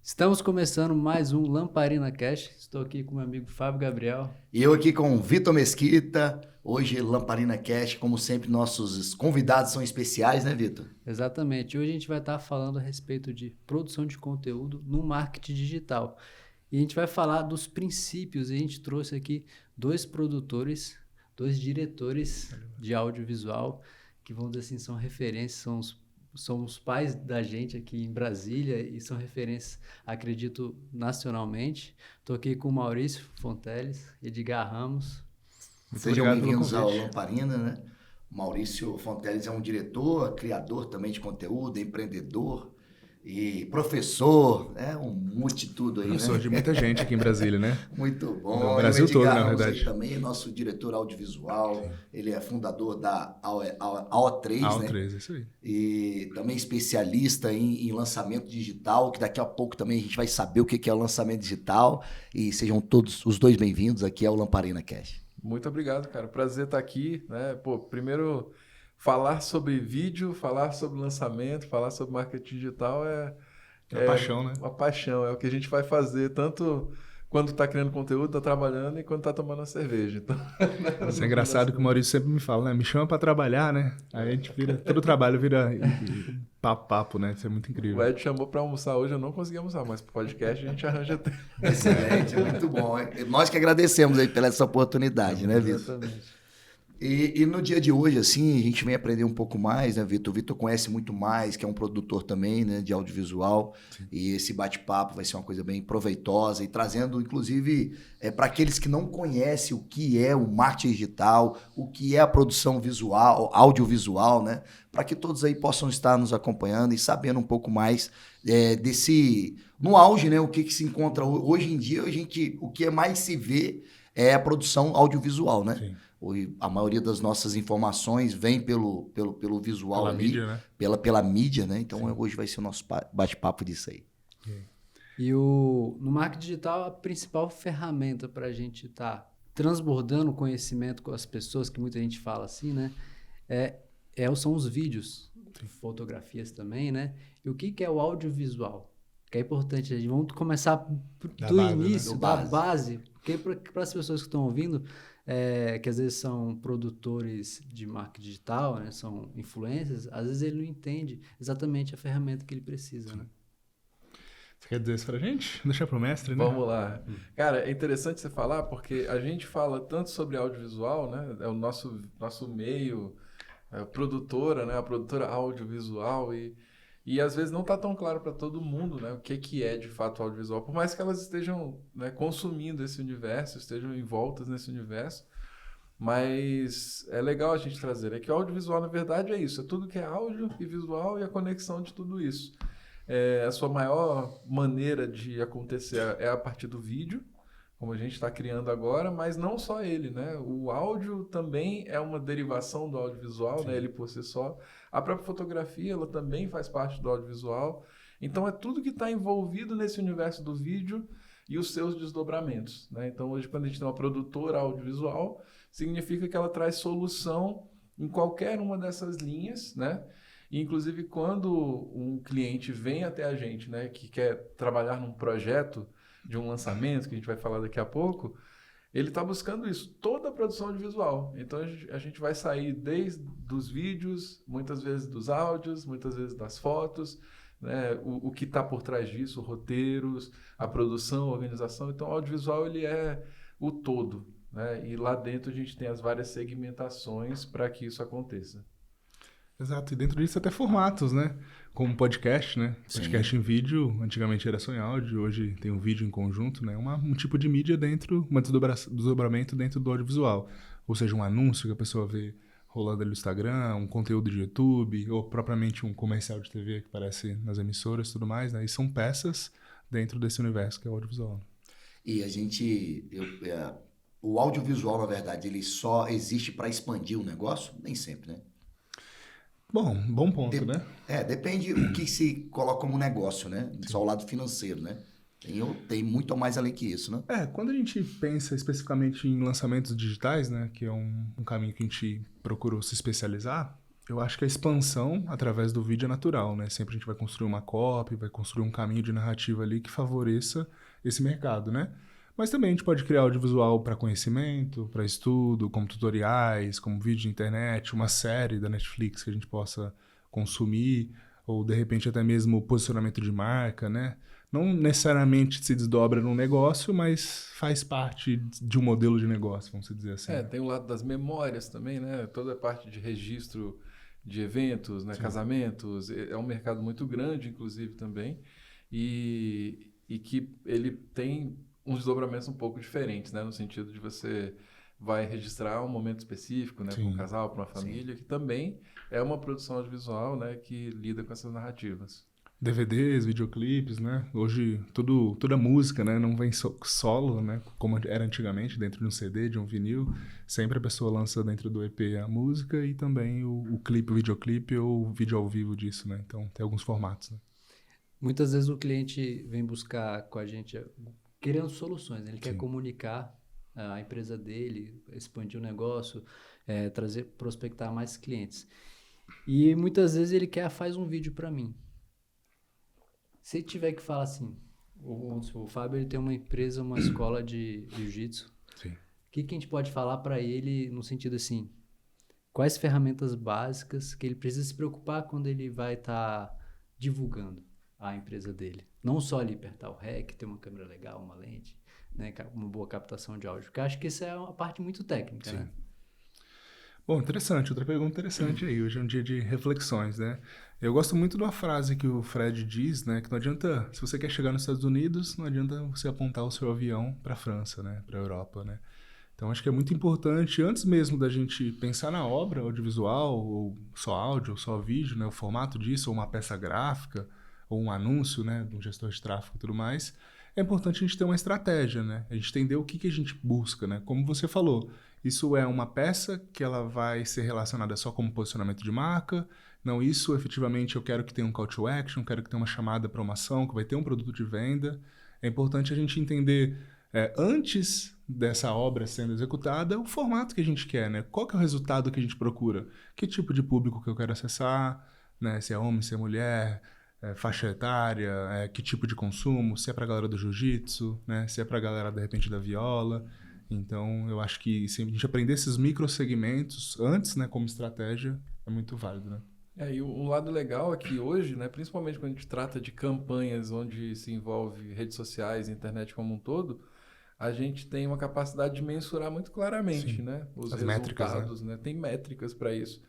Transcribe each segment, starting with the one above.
Estamos começando mais um Lamparina Cash. Estou aqui com meu amigo Fábio Gabriel. E eu aqui com o Vitor Mesquita, hoje Lamparina Cash, como sempre nossos convidados são especiais, né, Vitor? Exatamente. Hoje a gente vai estar falando a respeito de produção de conteúdo no marketing digital. E a gente vai falar dos princípios. E a gente trouxe aqui dois produtores, dois diretores de audiovisual, que vamos dizer assim, são referências, são os pais da gente aqui em Brasília e são referências, acredito, nacionalmente. Estou aqui com o Maurício Fonteles, Edgar Ramos. Muito Sejam bem-vindos ao convite. Lamparina, né? Maurício Fonteles é um diretor, criador também de conteúdo, empreendedor e professor, um multitudo aí, Professor né? de muita gente aqui em Brasília, né? Muito bom. No Brasil todo, na Ramos verdade. Aí também é nosso diretor audiovisual. Sim. Ele é fundador da AO3, né? AO3, isso aí. E também especialista em lançamento digital, que daqui a pouco também a gente vai saber o que é o lançamento digital. E sejam todos os dois bem-vindos aqui ao Lamparina Cash. Muito obrigado, cara. Prazer estar aqui, né? Primeiro falar sobre vídeo, falar sobre lançamento, falar sobre marketing digital é uma paixão, né? Uma paixão, é o que a gente vai fazer tanto quando está criando conteúdo, está trabalhando e quando está tomando a cerveja. Então, isso é engraçado que o Maurício sempre me fala, né? Me chama para trabalhar, né? Aí a gente vira, todo o trabalho vira papo, né? Isso é muito incrível. O Ed chamou para almoçar hoje, eu não consegui almoçar, mas pro podcast a gente arranja tempo. Excelente, muito bom. Nós que agradecemos aí pela essa oportunidade, né, Vitor? Exatamente. E no dia de hoje, assim, a gente vem aprender um pouco mais, né, Vitor? O Vitor conhece muito mais, que é um produtor também, né, de audiovisual. Sim. E esse bate-papo vai ser uma coisa bem proveitosa e trazendo, inclusive, para aqueles que não conhecem o que é o marketing digital, o que é a produção visual, audiovisual, né? Para que todos aí possam estar nos acompanhando e sabendo um pouco mais no auge, né? O que se encontra hoje em dia, o que mais se vê é a produção audiovisual, né? Sim. A maioria das nossas informações vem pelo visual pela ali, mídia, né? pela mídia, né? Então, Sim. Hoje vai ser o nosso bate-papo disso aí. E no marketing digital, a principal ferramenta para a gente estar transbordando conhecimento com as pessoas, que muita gente fala assim, né? São os vídeos, sim, fotografias também, né? E o que é o audiovisual? Que é importante, a gente vamos começar do início, né? Da base, porque para as pessoas que estão ouvindo, que às vezes são produtores de marketing digital, né? São influencers, às vezes ele não entende exatamente a ferramenta que ele precisa, sim, né? Você quer dizer isso pra gente? Deixa pro mestre, né? Vamos lá. Cara, é interessante você falar, porque a gente fala tanto sobre audiovisual, né? É o nosso meio, produtora, né? A produtora audiovisual e às vezes não está tão claro para todo mundo, né, o que é de fato audiovisual, por mais que elas estejam, né, consumindo esse universo, estejam envoltas nesse universo, mas é legal a gente trazer, que o audiovisual na verdade é isso, é tudo que é áudio e visual e a conexão de tudo isso. A sua maior maneira de acontecer é a partir do vídeo, como a gente está criando agora, mas não só ele, né? O áudio também é uma derivação do audiovisual, né? Ele por si só. A própria fotografia, ela também faz parte do audiovisual. Então, é tudo que está envolvido nesse universo do vídeo e os seus desdobramentos, né? Então, hoje, quando a gente tem uma produtora audiovisual, significa que ela traz solução em qualquer uma dessas linhas, né? E, inclusive, quando um cliente vem até a gente, né, que quer trabalhar num projeto de um lançamento, que a gente vai falar daqui a pouco, ele está buscando isso, toda a produção audiovisual. Então, a gente vai sair desde os vídeos, muitas vezes dos áudios, muitas vezes das fotos, né? O que está por trás disso, roteiros, a produção, a organização. Então, o audiovisual ele é o todo, né? E lá dentro a gente tem as várias segmentações para que isso aconteça. Exato, e dentro disso até formatos, né? Como podcast, né? Sim. Podcast em vídeo, antigamente era só em áudio, hoje tem um vídeo em conjunto, né? Um tipo de mídia dentro, um desdobramento dentro do audiovisual. Ou seja, um anúncio que a pessoa vê rolando ali no Instagram, um conteúdo de YouTube, ou propriamente um comercial de TV que aparece nas emissoras e tudo mais, né? E são peças dentro desse universo que é o audiovisual. E o audiovisual, na verdade, ele só existe para expandir o negócio? Nem sempre, né? Bom ponto, né? Depende o que se coloca como negócio, né? Só o lado financeiro, né? Tem muito mais além que isso, né? Quando a gente pensa especificamente em lançamentos digitais, né? Que é um caminho que a gente procurou se especializar, Eu acho que a expansão através do vídeo é natural, né? Sempre a gente vai construir uma copy, vai construir um caminho de narrativa ali que favoreça esse mercado, né? Mas também a gente pode criar audiovisual para conhecimento, para estudo, como tutoriais, como vídeo de internet, uma série da Netflix que a gente possa consumir, ou de repente até mesmo posicionamento de marca, né? Não necessariamente se desdobra num negócio, mas faz parte de um modelo de negócio, vamos dizer assim. Né? Tem o lado das memórias também, né? Toda a parte de registro de eventos, né? Sim. Casamentos, é um mercado muito grande, inclusive, também, e que ele tem uns desdobramentos um pouco diferentes, né? No sentido de você vai registrar um momento específico, né? Para um Sim. casal, para uma família, que também é uma produção audiovisual, né? Que lida com essas narrativas. DVDs, videoclipes, né? Hoje toda música, né? Não vem solo, né? Como era antigamente, dentro de um CD, de um vinil. Sempre a pessoa lança dentro do EP a música e também o clipe, o videoclipe ou o vídeo ao vivo disso, né? Então tem alguns formatos, né? Muitas vezes o cliente vem buscar com a gente querendo soluções, né? Ele quer Sim. comunicar a empresa dele, expandir o negócio, prospectar mais clientes. E muitas vezes ele faz um vídeo para mim. Se tiver que falar assim, o Fábio ele tem uma empresa, uma escola de jiu-jitsu. Sim. O que a gente pode falar para ele no sentido assim, quais ferramentas básicas que ele precisa se preocupar quando ele vai estar divulgando a empresa dele? Não só ali apertar o REC, ter uma câmera legal, uma lente, né, uma boa captação de áudio, porque eu acho que isso é uma parte muito técnica, Sim. né? Bom, interessante. Outra pergunta interessante aí. Hoje é um dia de reflexões, né? Eu gosto muito de uma frase que o Fred diz, né? Que não adianta, se você quer chegar nos Estados Unidos, não adianta você apontar o seu avião para a França, né? Para a Europa, né? Então, acho que é muito importante, antes mesmo da gente pensar na obra audiovisual, ou só áudio, ou só vídeo, né? O formato disso, ou uma peça gráfica, ou um anúncio, né? De um gestor de tráfego e tudo mais, é importante a gente ter uma estratégia, né? A gente entender o que a gente busca, né? Como você falou, isso é uma peça que ela vai ser relacionada só como posicionamento de marca. Não, isso efetivamente eu quero que tenha um call to action, quero que tenha uma chamada para uma ação, que vai ter um produto de venda. É importante a gente entender, antes dessa obra sendo executada, o formato que a gente quer, né? Qual que é o resultado que a gente procura? Que tipo de público que eu quero acessar, né? Se é homem, se é mulher, faixa etária, que tipo de consumo, se é para a galera do jiu-jitsu, né? Se é para a galera, de repente, da viola. Então, eu acho que se a gente aprender esses microsegmentos antes, né, como estratégia, é muito válido, né? E um lado legal é que hoje, né, principalmente quando a gente trata de campanhas onde se envolve redes sociais, internet como um todo, a gente tem uma capacidade de mensurar muito claramente, Sim. né, os As resultados, métricas, né? Tem métricas para isso.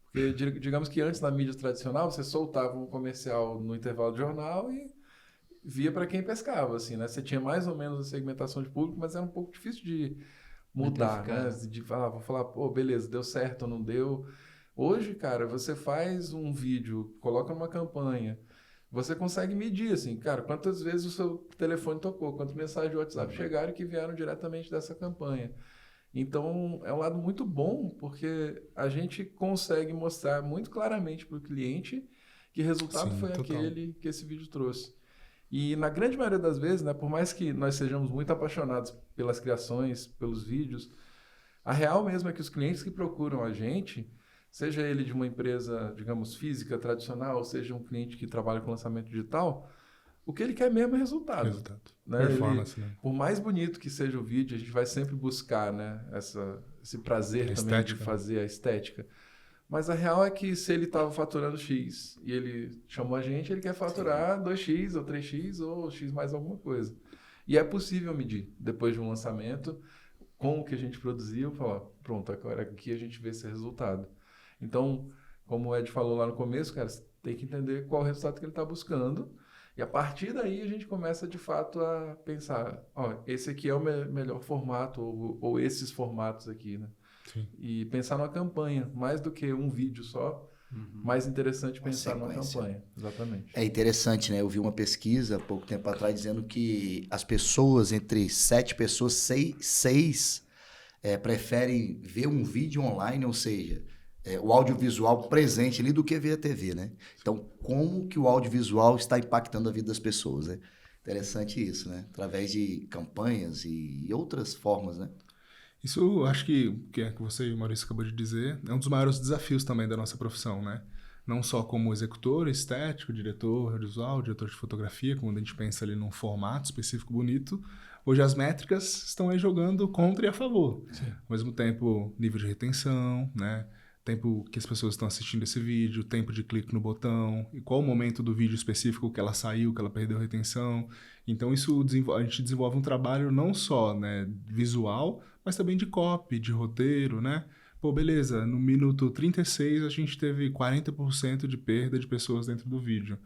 Porque digamos que antes na mídia tradicional você soltava um comercial no intervalo de jornal e via para quem pescava, assim, né? Você tinha mais ou menos a segmentação de público, mas era um pouco difícil de mudar, né? De falar, vou falar, pô, beleza, deu certo ou não deu. Hoje, cara, você faz um vídeo, coloca numa campanha, você consegue medir, assim, cara, quantas vezes o seu telefone tocou, quantas mensagens de WhatsApp chegaram que vieram diretamente dessa campanha. Então, é um lado muito bom, porque a gente consegue mostrar muito claramente para o cliente que resultado Sim, foi total. aquele que esse vídeo trouxe. E na grande maioria das vezes, né, por mais que nós sejamos muito apaixonados pelas criações, pelos vídeos, a real mesmo é que os clientes que procuram a gente, seja ele de uma empresa, digamos, física, tradicional, ou seja um cliente que trabalha com lançamento digital, o que ele quer mesmo é resultado. Né? Performance, né? Por mais bonito que seja o vídeo, a gente vai sempre buscar, né, esse prazer A também de estética. fazer a estética. Mas a real é que se ele estava faturando X e ele chamou a gente, ele quer faturar 2X ou 3X ou X mais alguma coisa. E é possível medir, depois de um lançamento, com o que a gente produziu, falar, pronto, agora aqui a gente vê esse resultado. Então, como o Ed falou lá no começo, cara, você tem que entender qual é o resultado que ele está buscando. E a partir daí a gente começa de fato a pensar, ó, esse aqui é o melhor formato, ou esses formatos aqui, né? Sim. E pensar numa campanha, mais do que um vídeo só, mais interessante pensar numa sequência. campanha. Exatamente. É interessante, né? Eu vi uma pesquisa há pouco tempo atrás dizendo que as pessoas, entre 7 pessoas, 6 preferem ver um vídeo online, ou seja, o audiovisual presente ali do que ver a TV, né? Então, como que o audiovisual está impactando a vida das pessoas, né? Interessante isso, né? Através de campanhas e outras formas, né? Isso eu acho que é que você e o Maurício acabou de dizer, é um dos maiores desafios também da nossa profissão, né? Não só como executor, estético, diretor audiovisual, diretor de fotografia, quando a gente pensa ali num formato específico bonito, hoje as métricas estão aí jogando contra e a favor. Sim. Ao mesmo tempo, nível de retenção, né? Tempo que as pessoas estão assistindo esse vídeo, tempo de clique no botão, e qual o momento do vídeo específico que ela saiu, que ela perdeu retenção. Então, a gente desenvolve um trabalho não só, né, visual, mas também de copy, de roteiro, né? Pô, beleza, no minuto 36 a gente teve 40% de perda de pessoas dentro do vídeo,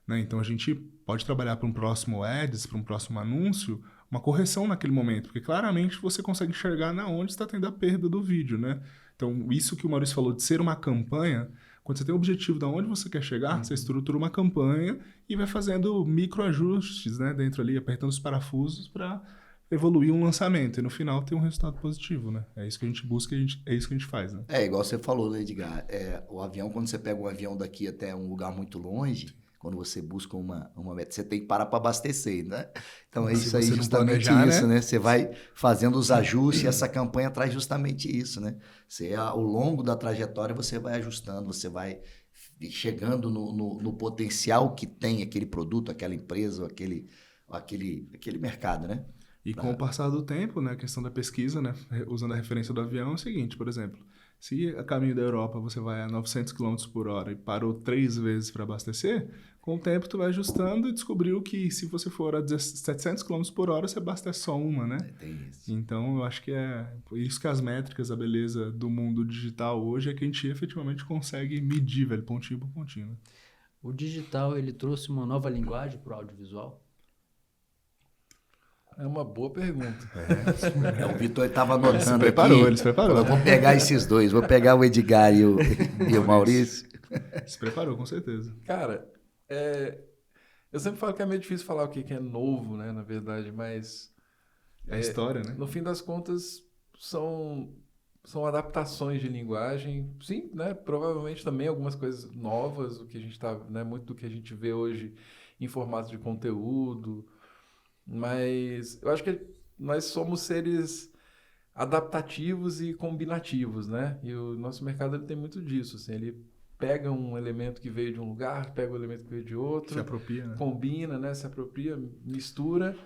né? Então a gente pode trabalhar para um próximo ads, para um próximo anúncio, uma correção naquele momento, porque claramente você consegue enxergar na onde está tendo a perda do vídeo, né? Então isso que o Maurício falou de ser uma campanha, quando você tem o objetivo de onde você quer chegar, você estrutura uma campanha e vai fazendo microajustes, né, dentro ali, apertando os parafusos para evoluir um lançamento e no final ter um resultado positivo, né? É isso que a gente busca, é isso que a gente faz, né? É, igual você falou, né, Edgar? O avião, quando você pega um avião daqui até um lugar muito longe, quando você busca uma meta, você tem que parar para abastecer, né? Então é Se isso aí, você não justamente planejar, isso, né? né? Você vai fazendo os ajustes e essa campanha traz justamente isso, né? Ao longo da trajetória, você vai ajustando, você vai chegando no potencial que tem aquele produto, aquela empresa, aquele mercado, né? E com o passar do tempo, né, a questão da pesquisa, né, usando a referência do avião, é o seguinte, por exemplo, se a caminho da Europa você vai a 900 km por hora e parou 3 vezes para abastecer, com o tempo tu vai ajustando e descobriu que se você for a 700 km por hora, você abastece só uma, né? Tem isso. Então, eu acho que é por isso que as métricas, a beleza do mundo digital hoje é que a gente efetivamente consegue medir, velho, pontinho por pontinho, né? O digital, ele trouxe uma nova linguagem para o audiovisual? É uma boa pergunta. O Vitor estava anotando Ele se preparou. Falou, vou pegar esses dois, vou pegar o Edgar e o Maurício. Se preparou, com certeza. Cara, eu sempre falo que é meio difícil falar o que é novo, né, na verdade, mas É a história, né? no fim das contas são adaptações de linguagem, sim, né, provavelmente também algumas coisas novas, o que a gente tá, né, muito do que a gente vê hoje em formato de conteúdo, mas eu acho que nós somos seres adaptativos e combinativos, né? E o nosso mercado ele tem muito disso, assim, ele pega um elemento que veio de um lugar, pega um elemento que veio de outro, Se apropria, né? combina, né? Se apropria, mistura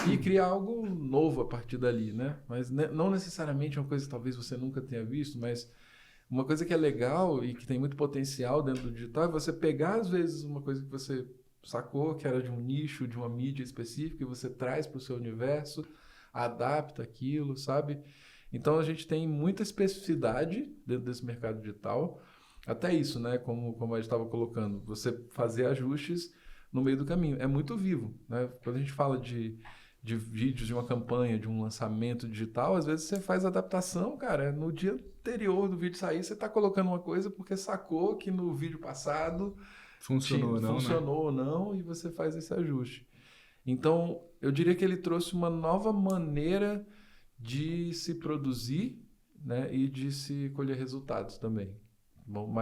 e cria algo novo a partir dali, né? Mas não necessariamente uma coisa que talvez você nunca tenha visto, mas uma coisa que é legal e que tem muito potencial dentro do digital é você pegar, às vezes, uma coisa que você sacou que era de um nicho, de uma mídia específica, e você traz para o seu universo, adapta aquilo, sabe? Então a gente tem muita especificidade dentro desse mercado digital. Até isso, né? Como a gente estava colocando, você fazer ajustes no meio do caminho. É muito vivo, né? Quando a gente fala de vídeos, de uma campanha, de um lançamento digital, às vezes você faz adaptação, cara, no dia anterior do vídeo sair, você está colocando uma coisa porque sacou que no vídeo passado Funcionou ou não, e você faz esse ajuste. Então, eu diria que ele trouxe uma nova maneira de se produzir, né, e de se colher resultados também. Bom,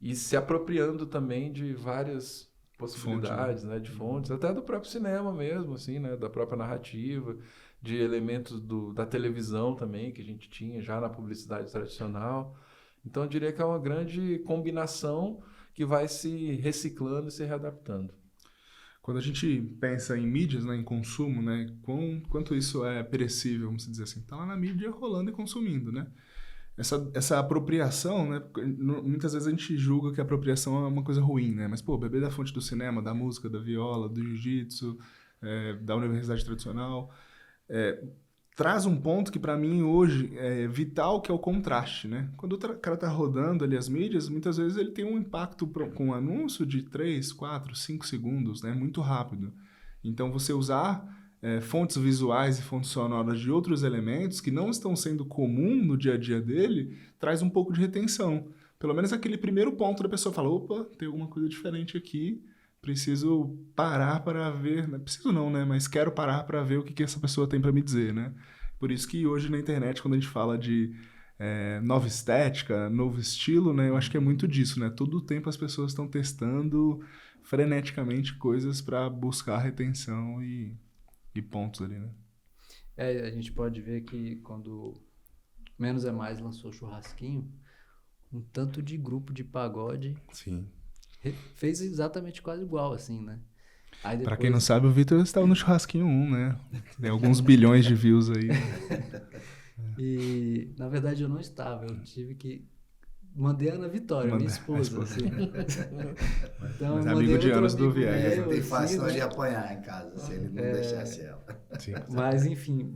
e se apropriando também de várias possibilidades, né, de fontes, até do próprio cinema mesmo, assim, né, da própria narrativa, de elementos da televisão também, que a gente tinha já na publicidade tradicional. Então, eu diria que é uma grande combinação que vai se reciclando e se readaptando. Quando a gente pensa em mídias, né, em consumo, né, quanto isso é perecível, vamos dizer assim, tá lá na mídia rolando e consumindo, né? Essa apropriação, né, muitas vezes a gente julga que a apropriação é uma coisa ruim, né? Mas, pô, beber da fonte do cinema, da música, da viola, do jiu-jitsu, da universidade tradicional, traz um ponto que para mim hoje é vital, que é o contraste, né? Quando o cara tá rodando ali as mídias, muitas vezes ele tem um impacto com um anúncio de 3, 4, 5 segundos, né? Muito rápido. Então você usar fontes visuais e fontes sonoras de outros elementos que não estão sendo comum no dia a dia dele, traz um pouco de retenção. Pelo menos aquele primeiro ponto da pessoa fala, opa, tem alguma coisa diferente aqui, preciso parar para ver, não preciso não, né? Mas quero parar para ver o que essa pessoa tem para me dizer, né? Por isso que hoje na internet, quando a gente fala de nova estética, novo estilo, né? Eu acho que é muito disso, né? Todo o tempo as pessoas estão testando freneticamente coisas para buscar retenção e pontos ali, né? A gente pode ver que quando Menos é Mais lançou o Churrasquinho, um tanto de grupo de pagode Sim. fez exatamente quase igual, assim, né? Aí Pra depois, quem não sabe, o Vitor estava no Churrasquinho 1, né? Tem alguns bilhões de views aí. e na verdade eu não estava, eu tive que mandei a Ana Vitória, minha A esposa, esposa. assim. Então, Mas eu amigo mandei de outro anos do amigo Viegas, meu, né? Tem assim, fácil né? nós de apanhar em casa, se ele não deixasse ela. Sim. Mas, enfim,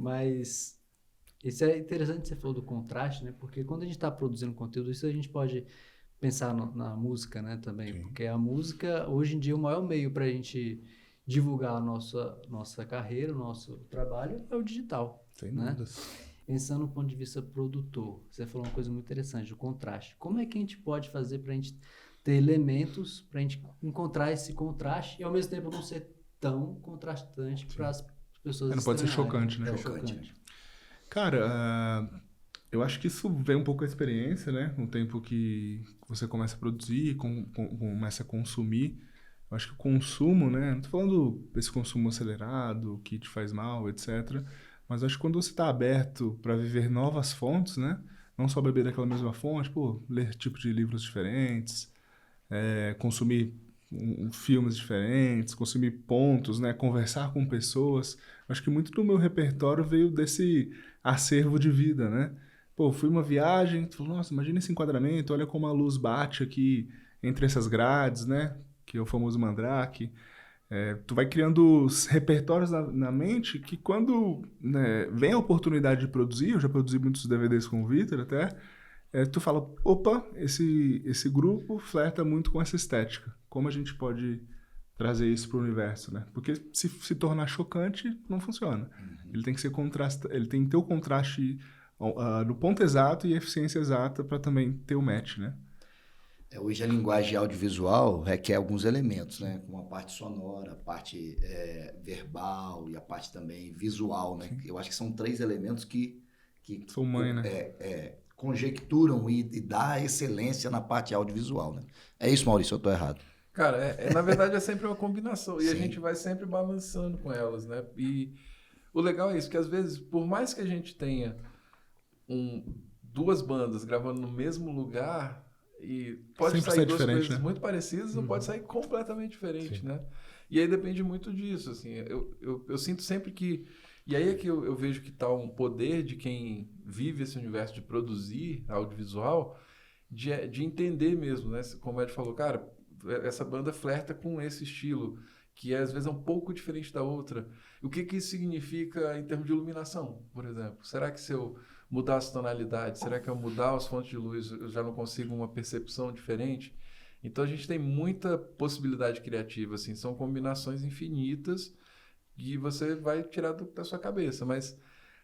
isso é interessante que você falou do contraste, né? Porque quando a gente está produzindo conteúdo, isso a gente pode pensar na música, né? Também, Sim. porque a música, hoje em dia, o maior meio para a gente divulgar a nossa carreira, o nosso trabalho, é o digital, Sem né? dúvidas. Pensando do ponto de vista produtor, você falou uma coisa muito interessante, o contraste. Como é que a gente pode fazer para a gente ter elementos, para a gente encontrar esse contraste e, ao mesmo tempo, não ser tão contrastante para as pessoas Não pode ser estranharem, chocante, né? É Chocante, chocante. Cara, eu acho que isso vem um pouco com a experiência, né? Com o tempo que você começa a produzir, começa a consumir. Eu acho que o consumo, né? Não tô falando desse consumo acelerado, que te faz mal, etc. Mas acho que quando você está aberto para viver novas fontes, né? Não só beber daquela mesma fonte, pô, ler tipos de livros diferentes, consumir filmes diferentes, consumir pontos, né? Conversar com pessoas. Acho que muito do meu repertório veio desse acervo de vida, né? Pô, fui uma viagem, tu falou, nossa, imagina esse enquadramento, olha como a luz bate aqui entre essas grades, né? Que é o famoso mandrake. Tu vai criando os repertórios na mente que quando, né, vem a oportunidade de produzir, eu já produzi muitos DVDs com o Vitor até, tu fala, opa, esse grupo flerta muito com essa estética. Como a gente pode trazer isso para o universo, né? Porque se tornar chocante, não funciona. Ele tem que ser ele tem que ter o contraste no ponto exato e a eficiência exata para também ter o match, né? Hoje a linguagem audiovisual requer alguns elementos, né? Como a parte sonora, a parte verbal e a parte também visual, né? Eu acho que são 3 elementos que Sou mãe, né? conjecturam e dá excelência na parte audiovisual, né? É isso, Maurício, eu estou errado. Cara, na verdade é sempre uma combinação e a Sim. gente vai sempre balançando com elas, né? E o legal é isso, que às vezes, por mais que a gente tenha duas bandas gravando no mesmo lugar, e pode Sempre sair sai duas diferente, coisas né? muito parecidas ou pode sair completamente diferente, Sim. né? E aí depende muito disso, assim. Eu sinto sempre que... E aí é que eu vejo que está um poder de quem vive esse universo de produzir audiovisual, de entender mesmo, né? Como o Ed falou, cara, essa banda flerta com esse estilo, que às vezes é um pouco diferente da outra. O que isso significa em termos de iluminação, por exemplo? Será que se eu mudar as tonalidades, será que ao mudar as fontes de luz eu já não consigo uma percepção diferente? Então a gente tem muita possibilidade criativa, assim, são combinações infinitas que você vai tirar da sua cabeça, mas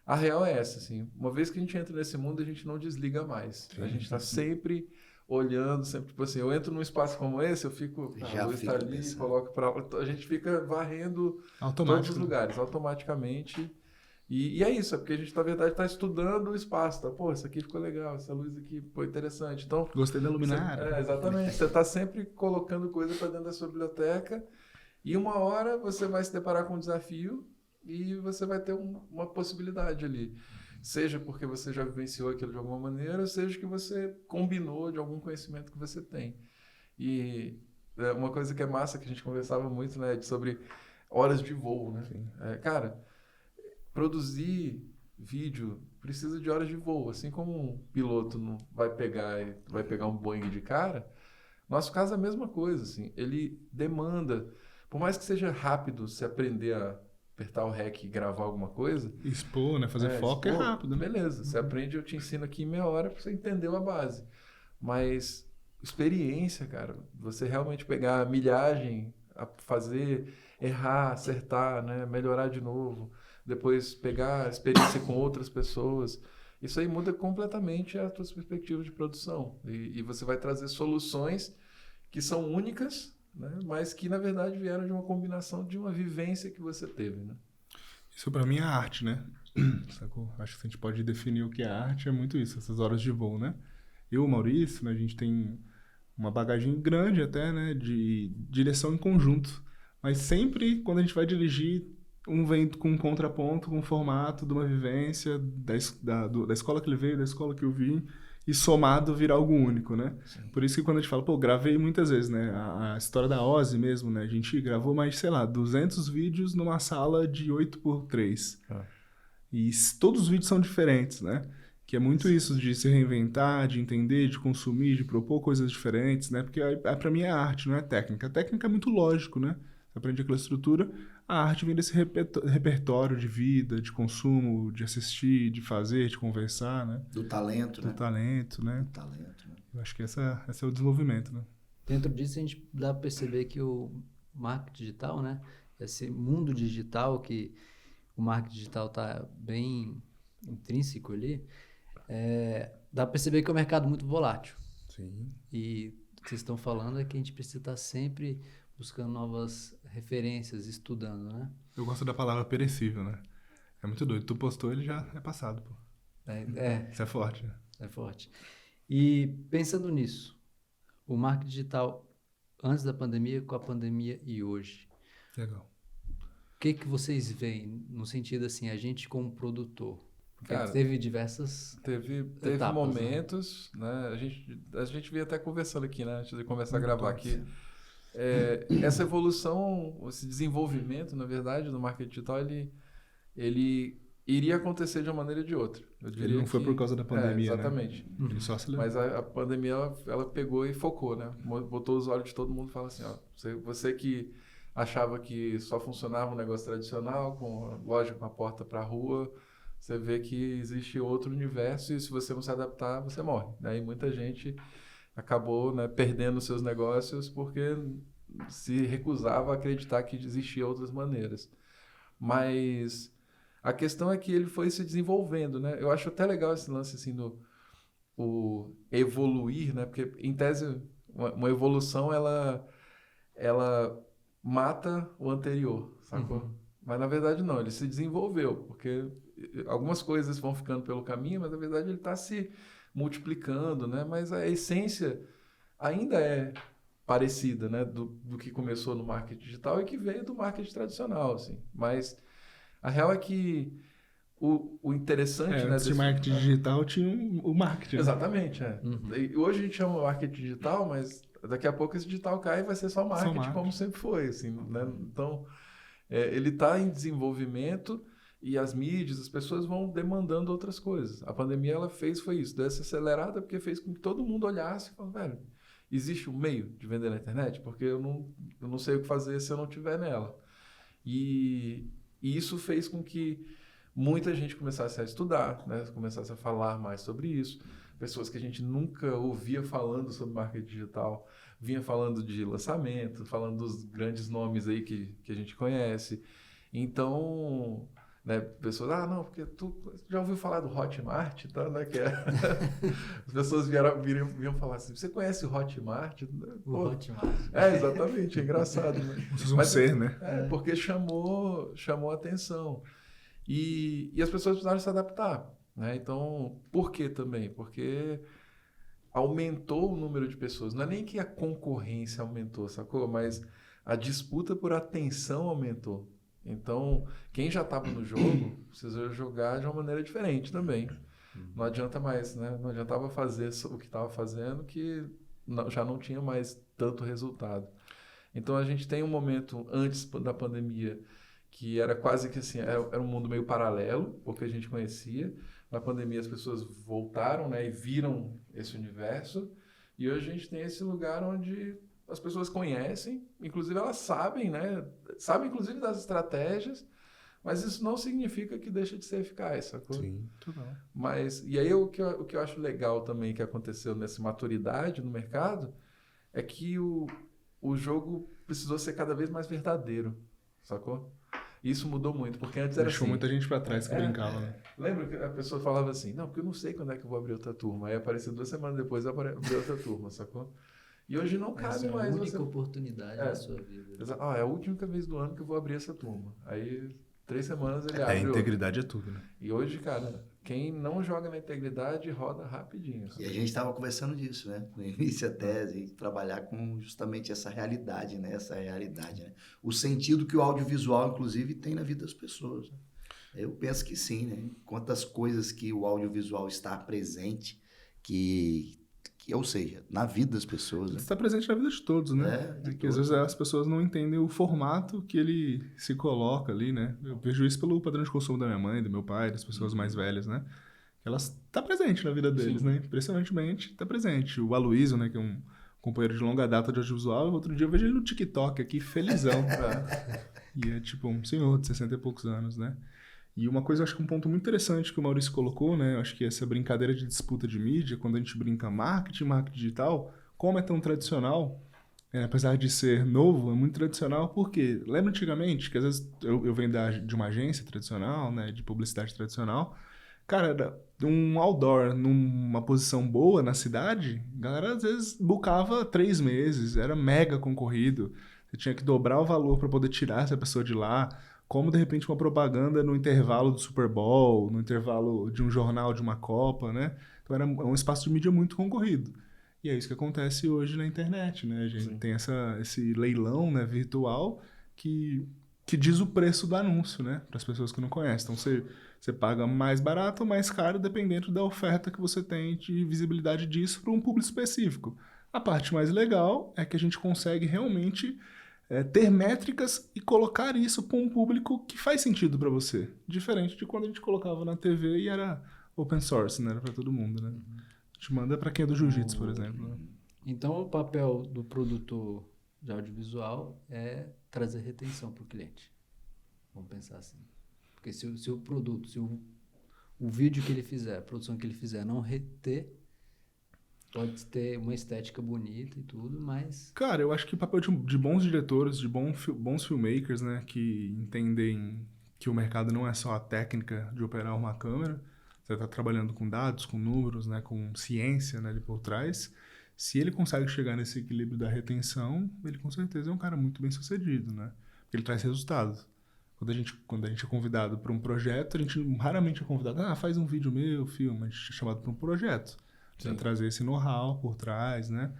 a real é essa, assim, uma vez que a gente entra nesse mundo, a gente não desliga mais. Sim. A gente está sempre olhando, sempre, tipo assim, eu entro num espaço como esse, eu fico, Já a luz fica está ali, pensando. coloco para a gente fica varrendo Automático. todos os lugares, automaticamente. E é isso, é porque a gente, na verdade, está estudando o espaço, tá? Pô, isso aqui ficou legal, essa luz aqui foi interessante. Então, Gostei da luminária. exatamente. Você está sempre colocando coisa para dentro da sua biblioteca e uma hora você vai se deparar com um desafio e você vai ter uma possibilidade ali. Seja porque você já vivenciou aquilo de alguma maneira, seja que você combinou de algum conhecimento que você tem. E uma coisa que é massa, que a gente conversava muito, né, sobre horas de voo, né? Cara, produzir vídeo precisa de horas de voo. Assim como um piloto não vai pegar um Boeing de cara, nosso caso é a mesma coisa. Assim, ele demanda, por mais que seja rápido se aprender a apertar o REC e gravar alguma coisa. Expor, né? Fazer foco é rápido, né? Beleza, você aprende, eu te ensino aqui em meia hora para você entender a base. Mas experiência, cara, você realmente pegar a milhagem, a fazer, errar, acertar, né? Melhorar de novo, depois pegar a experiência com outras pessoas. Isso aí muda completamente as suas perspectivas de produção. E você vai trazer soluções que são únicas, né? Mas que, na verdade, vieram de uma combinação de uma vivência que você teve, né? Isso pra mim é arte, né? Sacou? Acho que se a gente pode definir o que é arte, é muito isso, essas horas de voo, né? Eu e o Maurício, né, a gente tem uma bagagem grande até, né, de direção em conjunto. Mas sempre, quando a gente vai dirigir, um vem com um contraponto, com um formato de uma vivência da escola que ele veio, da escola que eu vim, e somado vira algo único, né? Sim. Por isso que quando a gente fala, pô, gravei muitas vezes, né? A história da Ozzy mesmo, né? A gente gravou mais, sei lá, 200 vídeos numa sala de 8x3. E todos os vídeos são diferentes, né? Que é muito isso de se reinventar, de entender, de consumir, de propor coisas diferentes, né? Porque pra mim é arte, não é técnica. A técnica é muito lógico, né? Você aprende aquela estrutura. A arte vem desse repertório de vida, de consumo, de assistir, de fazer, de conversar, né? Do talento, Do né? talento, né? Do talento, né? Eu acho que esse é o desenvolvimento, né? Dentro disso, a gente dá para perceber que o marketing digital, né? Esse mundo digital, que o marketing digital está bem intrínseco ali, dá para perceber que é um mercado muito volátil. Sim. E o que vocês estão falando é que a gente precisa estar sempre buscando novas referências, estudando, né? Eu gosto da palavra perecível, né? É muito doido. Tu postou, ele já é passado, pô. Isso é forte, né? É forte. E pensando nisso, o marketing digital antes da pandemia, com a pandemia e hoje, Legal. o que vocês veem no sentido assim, a gente como produtor? Porque Cara, teve diversas Teve etapas, momentos, né? A gente vinha até conversando aqui, né? Antes de começar a gravar aqui. Essa evolução, esse desenvolvimento, na verdade, do marketing digital, ele iria acontecer de uma maneira ou de outra. Eu diria Ele não foi que- por causa da pandemia, exatamente. né? Ele só acelerou. Mas a pandemia, ela pegou e focou, né? Botou os olhos de todo mundo e fala assim, ó, você que achava que só funcionava um negócio tradicional, com a loja com a porta para a rua, você vê que existe outro universo e se você não se adaptar, você morre. Né? E muita gente acabou, né, perdendo seus negócios porque se recusava a acreditar que existiam outras maneiras. Mas a questão é que ele foi se desenvolvendo, né? Eu acho até legal esse lance assim o evoluir, né? Porque em tese uma evolução ela mata o anterior, sacou? Uhum. Mas na verdade não, ele se desenvolveu, porque algumas coisas vão ficando pelo caminho, mas na verdade ele está se multiplicando, né? Mas a essência ainda é parecida, né? Do que começou no marketing digital e que veio do marketing tradicional, assim. Mas a real é que o interessante, né? Antes de marketing digital tinha o marketing. Né? Exatamente, é. Uhum. E hoje a gente chama marketing digital, mas daqui a pouco esse digital cai e vai ser só marketing, como sempre foi, assim, né? Então, ele está em desenvolvimento e as mídias, as pessoas vão demandando outras coisas. A pandemia, ela foi isso, deu essa acelerada porque fez com que todo mundo olhasse e falasse, velho, existe um meio de vender na internet? Porque eu não sei o que fazer se eu não estiver nela. E isso fez com que muita gente começasse a estudar, né? Começasse a falar mais sobre isso. Pessoas que a gente nunca ouvia falando sobre marketing digital, vinha falando de lançamento, falando dos grandes nomes aí que a gente conhece. Então, né, pessoas, não, porque tu já ouviu falar do Hotmart, tá, né? As pessoas vinham falar assim, você conhece o Hotmart? O Hotmart. Exatamente, é engraçado. Né? Vocês vão ser, né? Porque chamou a atenção. E as pessoas precisaram se adaptar. Né? Então, por que também? Porque aumentou o número de pessoas. Não é nem que a concorrência aumentou, sacou? Mas a disputa por atenção aumentou. Então, quem já estava no jogo precisou jogar de uma maneira diferente também. Não adianta mais, né? Não adiantava fazer o que estava fazendo, que já não tinha mais tanto resultado. Então, a gente tem um momento antes da pandemia que era quase que assim, era um mundo meio paralelo, porque a gente conhecia. Na pandemia as pessoas voltaram, né, e viram esse universo. E hoje a gente tem esse lugar onde as pessoas conhecem, inclusive elas sabem, né? Sabem inclusive das estratégias, mas isso não significa que deixa de ser eficaz, sacou? Sim, tudo bem. Mas, e aí o que eu acho legal também que aconteceu nessa maturidade no mercado é que o jogo precisou ser cada vez mais verdadeiro, sacou? Isso mudou muito, porque antes era Deixou assim... muita gente pra trás que brincava, né? Lembra que a pessoa falava assim, não, porque eu não sei quando é que eu vou abrir outra turma. Aí apareceu 2 semanas depois, abrir outra turma, sacou? E hoje não cabe Essa é a mais única você... oportunidade da sua vida. É a última vez do ano que eu vou abrir essa turma. Aí 3 semanas ele A abre outro. integridade é tudo, né? E hoje, cara, quem não joga na integridade roda rapidinho. E a gente estava conversando disso, né? No início até, a gente trabalhar com justamente essa realidade, né? Essa realidade, né? O sentido que o audiovisual, inclusive, tem na vida das pessoas. Né? Eu penso que sim, né? Quantas coisas que o audiovisual está presente, ou seja, na vida das pessoas. Né? Está presente na vida de todos, né? De que às vezes as pessoas não entendem o formato que ele se coloca ali, né? Eu vejo isso pelo padrão de consumo da minha mãe, do meu pai, das pessoas mais velhas, né? Elas tá presente na vida deles, né? Impressionantemente tá presente. O Aloysio, né, que é um companheiro de longa data de audiovisual, outro dia eu vejo ele no TikTok aqui, felizão. E é tipo um senhor de 60 e poucos anos, né? E uma coisa, acho que um ponto muito interessante que o Maurício colocou, né? Acho que essa brincadeira de disputa de mídia, quando a gente brinca marketing digital, como é tão tradicional, apesar de ser novo, é muito tradicional, porque lembra antigamente que às vezes eu venho de uma agência tradicional, né? De publicidade tradicional, cara, era um outdoor numa posição boa na cidade, a galera às vezes bucava 3 meses, era mega concorrido, você tinha que dobrar o valor para poder tirar essa pessoa de lá. Como, de repente, uma propaganda no intervalo do Super Bowl, no intervalo de um jornal de uma Copa, né? Então, era um espaço de mídia muito concorrido. E é isso que acontece hoje na internet, né? A gente tem esse leilão, né, virtual que diz o preço do anúncio, né? Para as pessoas que não conhecem. Então, você paga mais barato ou mais caro, dependendo da oferta que você tem de visibilidade disso para um público específico. A parte mais legal é que a gente consegue realmente... ter métricas e colocar isso para um público que faz sentido para você. Diferente de quando a gente colocava na TV e era open source, né? Era para todo mundo, né? A gente manda para quem é do jiu-jitsu, por exemplo. Né? Então, o papel do produtor de audiovisual é trazer retenção para o cliente. Vamos pensar assim. Porque se o produto, se o vídeo que ele fizer, a produção que ele fizer não reter, pode ter uma estética bonita e tudo, mas... Cara, eu acho que o papel de bons diretores, de bons filmmakers, né, que entendem que o mercado não é só a técnica de operar uma câmera, você está trabalhando com dados, com números, né, com ciência, né, ali por trás. Se ele consegue chegar nesse equilíbrio da retenção, ele com certeza é um cara muito bem sucedido, né? Porque ele traz resultados. Quando a gente é convidado para um projeto, a gente raramente é convidado, faz um vídeo meu, filma, a gente é chamado para um projeto. Para trazer esse know-how por trás, né?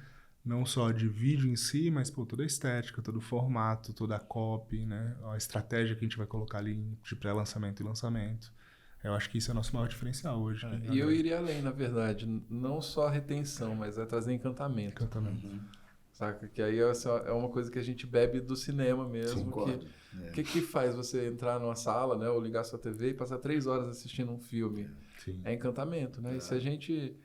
Não só de vídeo em si, mas toda a estética, todo o formato, toda a copy, né? A estratégia que a gente vai colocar ali de pré-lançamento e lançamento. Eu acho que isso é o nosso maior diferencial hoje. E eu iria além, na verdade. Não só a retenção, mas é trazer encantamento. Saca? Que aí é uma coisa que a gente bebe do cinema mesmo. O que faz você entrar numa sala, né? Ou ligar sua TV e passar 3 horas assistindo um filme? É encantamento, né? E se a gente...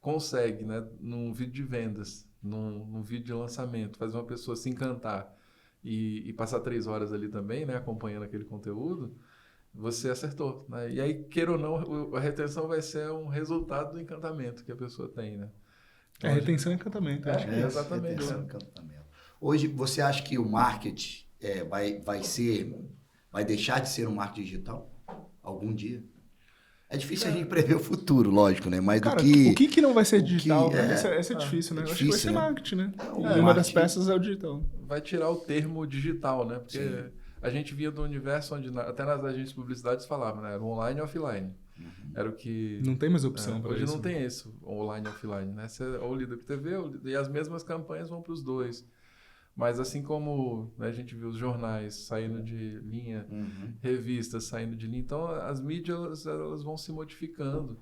consegue, né, num vídeo de vendas, num vídeo de lançamento, fazer uma pessoa se encantar e passar 3 horas ali também, né, acompanhando aquele conteúdo, você acertou, né? E aí, queira ou não, a retenção vai ser um resultado do encantamento que a pessoa tem, né? Então, retenção e encantamento. Exatamente. Retenção e encantamento. Hoje, você acha que o marketing vai deixar de ser um marketing digital algum dia? É difícil a gente prever o futuro, lógico, né? Mas cara, o que não vai ser digital? Essa é difícil, né? É difícil, acho que vai ser né? marketing, né? O uma das peças é o digital. Vai tirar o termo digital, né? Porque a gente via do universo onde até nas agências de publicidade falavam, né? Era online e offline. Era o que... Não tem mais opção para isso. Hoje não tem isso, online e offline, né? Você ou lida com TV e as mesmas campanhas vão para os dois. Mas assim como, né, a gente viu os jornais saindo de linha, revistas saindo de linha, então as mídias elas vão se modificando.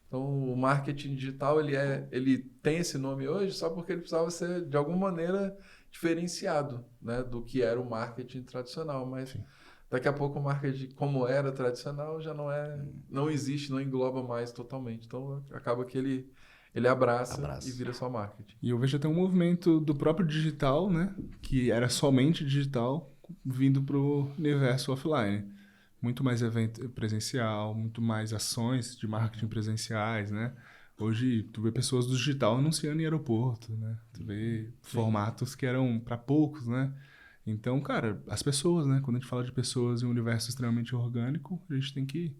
Então o marketing digital ele tem esse nome hoje só porque ele precisava ser de alguma maneira diferenciado, né, do que era o marketing tradicional. Mas daqui a pouco o marketing como era tradicional já não existe, não engloba mais totalmente. Então acaba que ele abraça e vira só marketing. E eu vejo até um movimento do próprio digital, né? Que era somente digital, vindo para o universo offline. Muito mais evento presencial, muito mais ações de marketing presenciais, né? Hoje, tu vê pessoas do digital anunciando em aeroporto, né? Tu vê formatos que eram para poucos, né? Então, cara, as pessoas, né? Quando a gente fala de pessoas em um universo extremamente orgânico, a gente tem que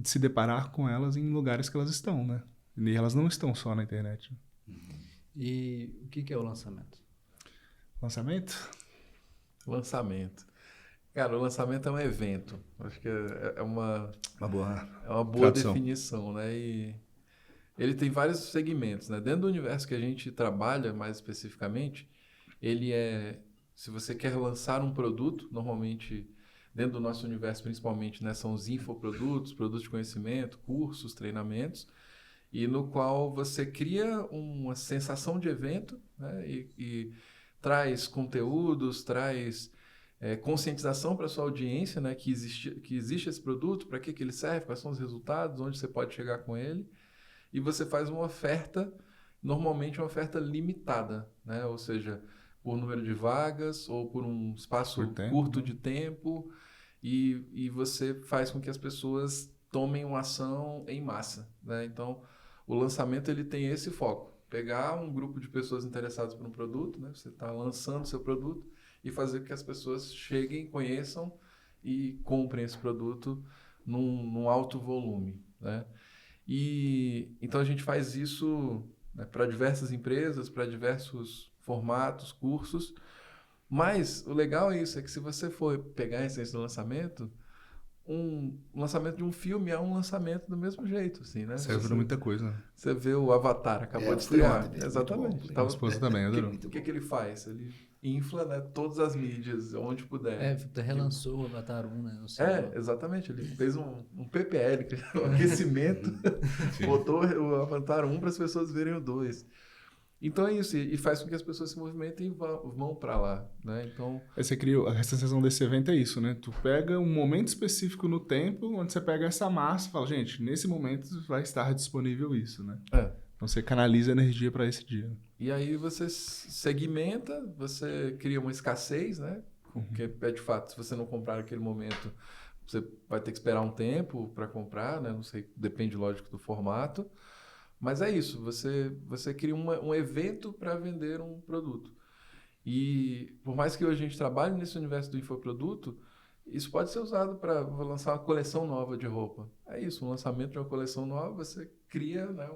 se deparar com elas em lugares que elas estão, né? E elas não estão só na internet. E o que é o lançamento? Lançamento? Lançamento. Cara, o lançamento é um evento. Acho que é uma Uma boa boa tradução. definição, né? E ele tem vários segmentos, né? Dentro do universo que a gente trabalha mais especificamente, ele é, se você quer lançar um produto, normalmente dentro do nosso universo principalmente, né, são os infoprodutos, produtos de conhecimento, cursos, treinamentos, e no qual você cria uma sensação de evento, né, e traz conteúdos, traz conscientização para a sua audiência, né, que existe esse produto, para que ele serve, quais são os resultados, onde você pode chegar com ele, e você faz uma oferta, normalmente uma oferta limitada, né, ou seja, por número de vagas ou por um espaço Por tempo, curto né? de tempo, e você faz com que as pessoas tomem uma ação em massa, né? Então, o lançamento ele tem esse foco, pegar um grupo de pessoas interessadas por um produto, né? Você está lançando seu produto e fazer com que as pessoas cheguem, conheçam e comprem esse produto num alto volume, né? E então a gente faz isso, né, para diversas empresas, para diversos formatos, cursos. Mas o legal é isso, é que se você for pegar a essência do lançamento, um lançamento de um filme é um lançamento do mesmo jeito, assim, né? Serve pra muita coisa, né? Você vê o Avatar, acabou Eu de fui estrear. ontem, muito bom, Exatamente. fui. Minha esposa também adorou. O que ele faz? Ele infla, né, todas as mídias, onde puder. Relançou o Avatar 1, né? No cinema. Exatamente. Ele fez um PPL, um aquecimento, botou o Avatar 1 para as pessoas verem o 2. Então é isso, e faz com que as pessoas se movimentem e vão para lá, né? Então, Aí você cria, a sensação desse evento é isso, né? Tu pega um momento específico no tempo, onde você pega essa massa e fala, gente, nesse momento vai estar disponível isso, né? Então você canaliza energia para esse dia. e aí você segmenta, você cria uma escassez, né? Porque é de fato, se você não comprar naquele momento, você vai ter que esperar um tempo para comprar, né? Não sei, depende, lógico, do formato. Mas é isso, você cria um evento para vender um produto. E por mais que hoje a gente trabalhe nesse universo do infoproduto, isso pode ser usado para lançar uma coleção nova de roupa. É isso, um lançamento de uma coleção nova, você cria, né,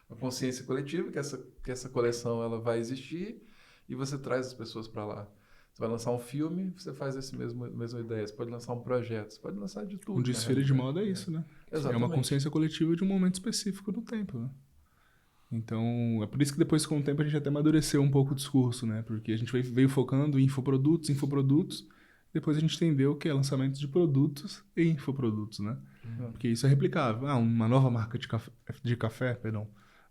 uma consciência coletiva que essa coleção ela vai existir e você traz as pessoas para lá. Você vai lançar um filme, você faz essa mesma ideia. Você pode lançar um projeto, você pode lançar de tudo. Um desfile de moda é isso, né? Exatamente. É uma consciência coletiva de um momento específico no tempo, né? Então, é por isso que depois, com o tempo, a gente até amadureceu um pouco o discurso, né? Porque a gente veio focando em infoprodutos, depois a gente entendeu que é lançamento de produtos e infoprodutos, né? Porque isso é replicável. Uma nova marca de café,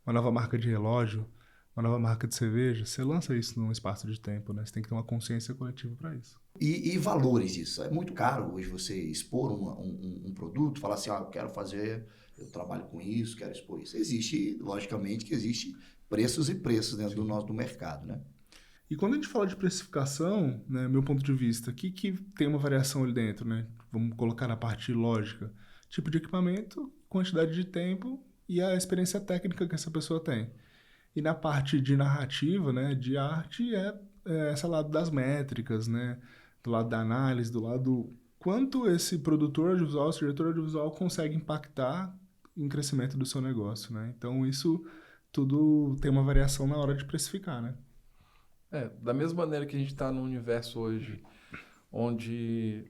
uma nova marca de relógio, uma nova marca de cerveja, você lança isso num espaço de tempo, né? Você tem que ter uma consciência coletiva para isso. E valores disso. É muito caro hoje você expor um produto, falar assim, eu quero fazer, eu trabalho com isso, quero expor isso. Existe, logicamente, que existe preços e preços dentro do mercado, né? E quando a gente fala de precificação, né, meu ponto de vista, o que tem uma variação ali dentro, né? Vamos colocar na parte lógica. Tipo de equipamento, quantidade de tempo e a experiência técnica que essa pessoa tem. E na parte de narrativa, né, de arte, esse lado das métricas, né? Do lado da análise, do lado quanto esse produtor audiovisual, esse diretor audiovisual consegue impactar em crescimento do seu negócio, né? Então isso tudo tem uma variação na hora de precificar, né? Da mesma maneira que a gente está num universo hoje onde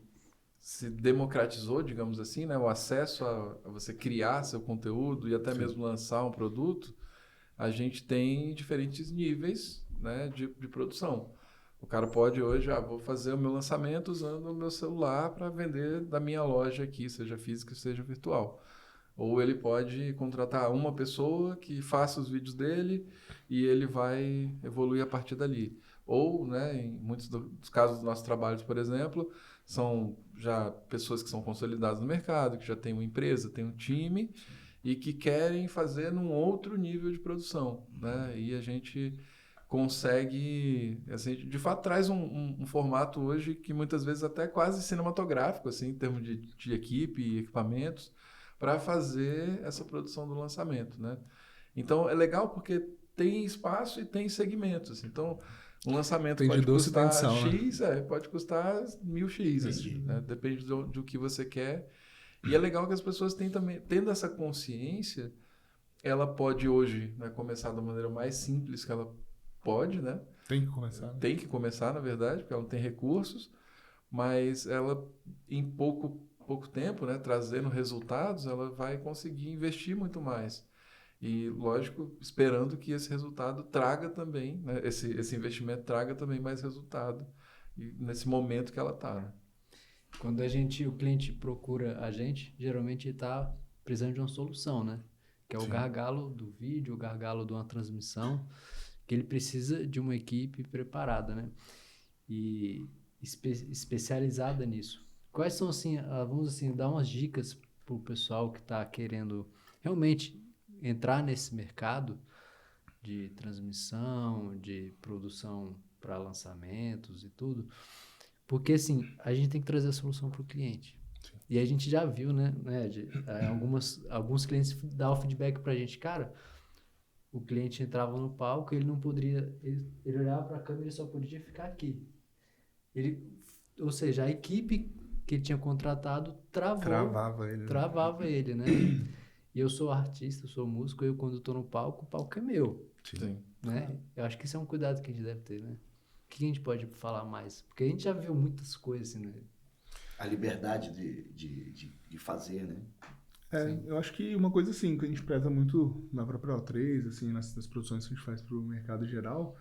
se democratizou, digamos assim, né, o acesso a você criar seu conteúdo e até mesmo lançar um produto, a gente tem diferentes níveis, né, de produção. O cara pode hoje, vou fazer o meu lançamento usando o meu celular para vender da minha loja aqui, seja física, seja virtual. Ou ele pode contratar uma pessoa que faça os vídeos dele e ele vai evoluir a partir dali. Ou, né, em muitos dos casos dos nossos trabalhos, por exemplo, são já pessoas que são consolidadas no mercado, que já têm uma empresa, têm um time e que querem fazer num outro nível de produção, né? E a gente consegue, assim, de fato traz um formato hoje que muitas vezes até quase cinematográfico, assim, em termos de equipe e equipamentos, para fazer essa produção do lançamento, né? Então é legal porque tem espaço e tem segmentos. Então um lançamento Tem de pode doce, tem de custar sal, né? X, pode custar 1000X, assim, né? Depende do que você quer. E é legal que as pessoas têm também, tendo essa consciência, ela pode hoje, né, começar da maneira mais simples que ela pode, né? Tem que começar, né? Tem que começar, na verdade, porque ela não tem recursos. mas ela, em pouco tempo, né, trazendo resultados, ela vai conseguir investir muito mais. E, lógico, esperando que esse resultado traga também, né, esse investimento traga também mais resultado nesse momento que ela está. Né? Quando o cliente procura a gente, geralmente ele está precisando de uma solução, né? Que é o gargalo do vídeo, o gargalo de uma transmissão, que ele precisa de uma equipe preparada, né? E especializada nisso. Quais são, assim, vamos assim, dar umas dicas para o pessoal que está querendo realmente entrar nesse mercado de transmissão, de produção para lançamentos e tudo, porque assim, a gente tem que trazer a solução para o cliente. E a gente já viu, né, alguns clientes dar o feedback para a gente, cara, o cliente entrava no palco, ele não poderia, ele olhava para a câmera e só podia ficar aqui. Ou seja, a equipe que ele tinha contratado travava ele, né? E eu sou artista, eu sou músico, eu quando estou no palco, o palco é meu. Sim. Né? Eu acho que isso é um cuidado que a gente deve ter, né? O que a gente pode falar mais? Porque a gente já viu muitas coisas, assim, né? A liberdade de fazer, né? Eu acho que uma coisa assim, que a gente preza muito na própria O3, assim, nas produções que a gente faz para o mercado geral,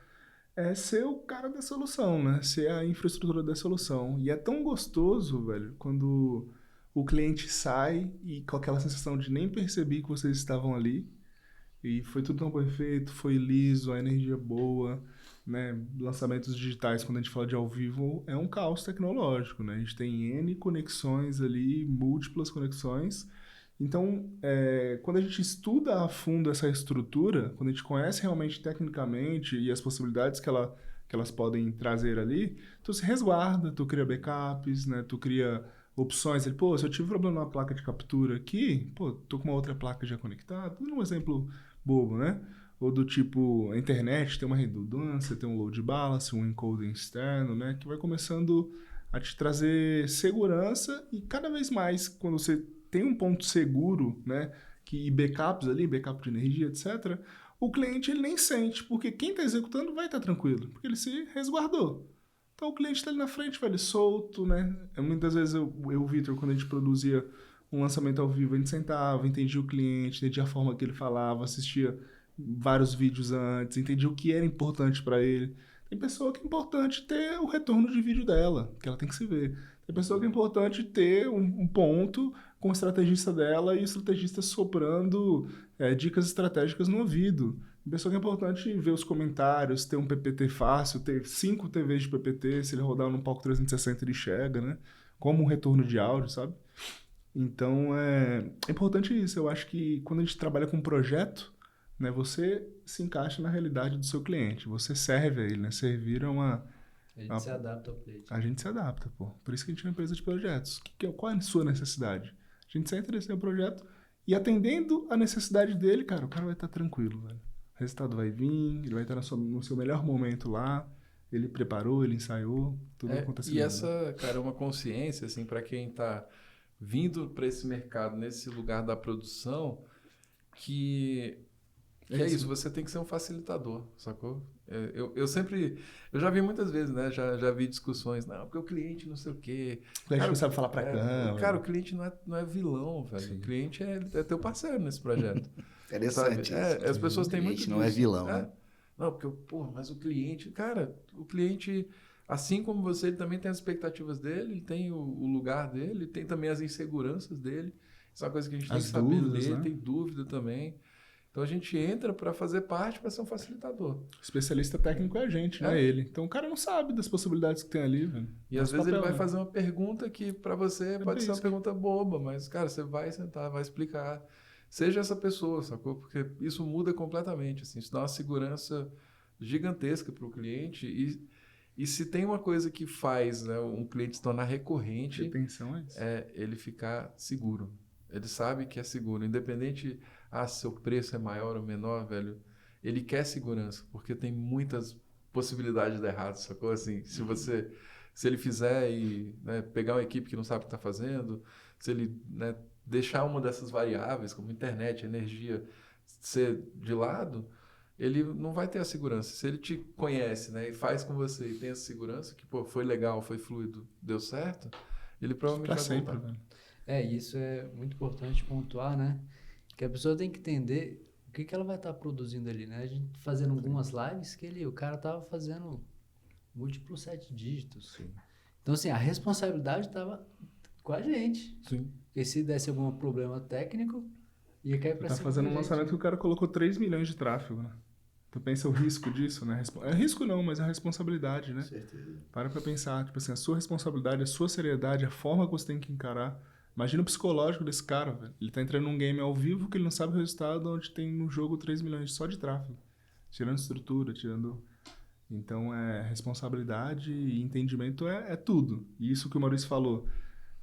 é ser o cara da solução, né? Ser a infraestrutura da solução. E é tão gostoso, velho, quando o cliente sai e com aquela sensação de nem perceber que vocês estavam ali e foi tudo tão perfeito, foi liso, a energia boa, né? Lançamentos digitais, quando a gente fala de ao vivo, é um caos tecnológico, né? A gente tem N conexões ali, múltiplas conexões. Então, quando a gente estuda a fundo essa estrutura, quando a gente conhece realmente tecnicamente e as possibilidades que elas podem trazer ali, tu se resguarda, tu cria backups, né? Tu cria opções. Pô, se eu tive problema na placa de captura aqui, pô, tô com uma outra placa já conectada. Tudo um exemplo bobo, né? Ou do tipo, a internet tem uma redundância, tem um load balance, um encoding externo, né? Que vai começando a te trazer segurança e cada vez mais, quando você tem um ponto seguro, né? E backups ali, backup de energia, etc., o cliente ele nem sente, porque quem está executando vai estar tranquilo, porque ele se resguardou. Então o cliente está ali na frente, velho, solto, né? Muitas vezes eu Vitor, quando a gente produzia um lançamento ao vivo, a gente sentava, entendia o cliente, entendia a forma que ele falava, assistia vários vídeos antes, entendia o que era importante para ele. Tem pessoa que é importante ter o retorno de vídeo dela, que ela tem que se ver. Tem pessoa que é importante ter um ponto com o estrategista dela e o estrategista soprando dicas estratégicas no ouvido. Tem pessoa que é importante ver os comentários, ter um PPT fácil, ter 5 TVs de PPT, se ele rodar num palco 360 ele chega, né? Como um retorno de áudio, sabe? Então, é importante isso. Eu acho que quando a gente trabalha com um projeto, né, você se encaixa na realidade do seu cliente, você serve a ele, né? Servir é uma... A gente se adapta ao cliente. A gente se adapta, pô. Por isso que a gente é uma empresa de projetos. Qual é a sua necessidade? A gente senta nesse projeto e atendendo a necessidade dele, cara, o cara vai estar tranquilo, velho. O resultado vai vir, ele vai estar no seu melhor momento lá, ele preparou, ele ensaiou, tudo aconteceu. E essa, cara, é uma consciência, assim, para quem está vindo para esse mercado, nesse lugar da produção, que é isso, você tem que ser um facilitador, sacou? Eu já vi muitas vezes, né? Já vi discussões, não, porque o cliente não sei o quê. O cliente não sabe falar pra câmera. Cara, o cliente não é vilão, velho. Sim. O cliente é teu parceiro nesse projeto. Interessante isso. As pessoas têm muito disso. O cliente não é vilão, né? Não, porque, mas o cliente... Cara, o cliente, assim como você, ele também tem as expectativas dele, ele tem o lugar dele, ele tem também as inseguranças dele. Isso é uma coisa que a gente tem que saber ler, né? Tem dúvida também. Então a gente entra para fazer parte, para ser um facilitador. O especialista técnico é a gente, não é ele. Então o cara não sabe das possibilidades que tem ali, velho. E às vezes ele vai fazer uma pergunta que para você pode ser uma pergunta boba, mas, cara, você vai sentar, vai explicar. Seja essa pessoa, sacou? Porque isso muda completamente, assim. Isso dá uma segurança gigantesca para o cliente. E se tem uma coisa que faz, né, um cliente se tornar recorrente, é ele ficar seguro. Ele sabe que é seguro, independente se seu preço é maior ou menor, velho, ele quer segurança, porque tem muitas possibilidades de dar errado, sacou? Assim, se ele fizer e, né, pegar uma equipe que não sabe o que está fazendo, se ele, né, deixar uma dessas variáveis, como internet, energia, ser de lado, ele não vai ter a segurança. Se ele te conhece, né, e faz com você e tem essa segurança, que, pô, foi legal, foi fluido, deu certo, ele provavelmente Pra vai sempre, voltar. velho. Isso é muito importante pontuar, né? Que a pessoa tem que entender o que ela vai estar produzindo ali, né? A gente fazendo algumas lives que o cara tava fazendo múltiplos 7 dígitos. Sim. Então, assim, a responsabilidade estava com a gente. Sim. Porque se desse algum problema técnico, ia cair pra Tá cima fazendo da um gente. lançamento que o cara colocou 3 milhões de tráfego, né? Tu pensa o risco disso, né? É risco não, mas é a responsabilidade, né? Com certeza. Para pra pensar, tipo assim, a sua responsabilidade, a sua seriedade, a forma que você tem que encarar. Imagina o psicológico desse cara, velho. Ele tá entrando num game ao vivo que ele não sabe o resultado, onde tem no jogo 3 milhões só de tráfego. Tirando estrutura, tirando... Então, responsabilidade e entendimento é tudo. E isso que o Maurício falou.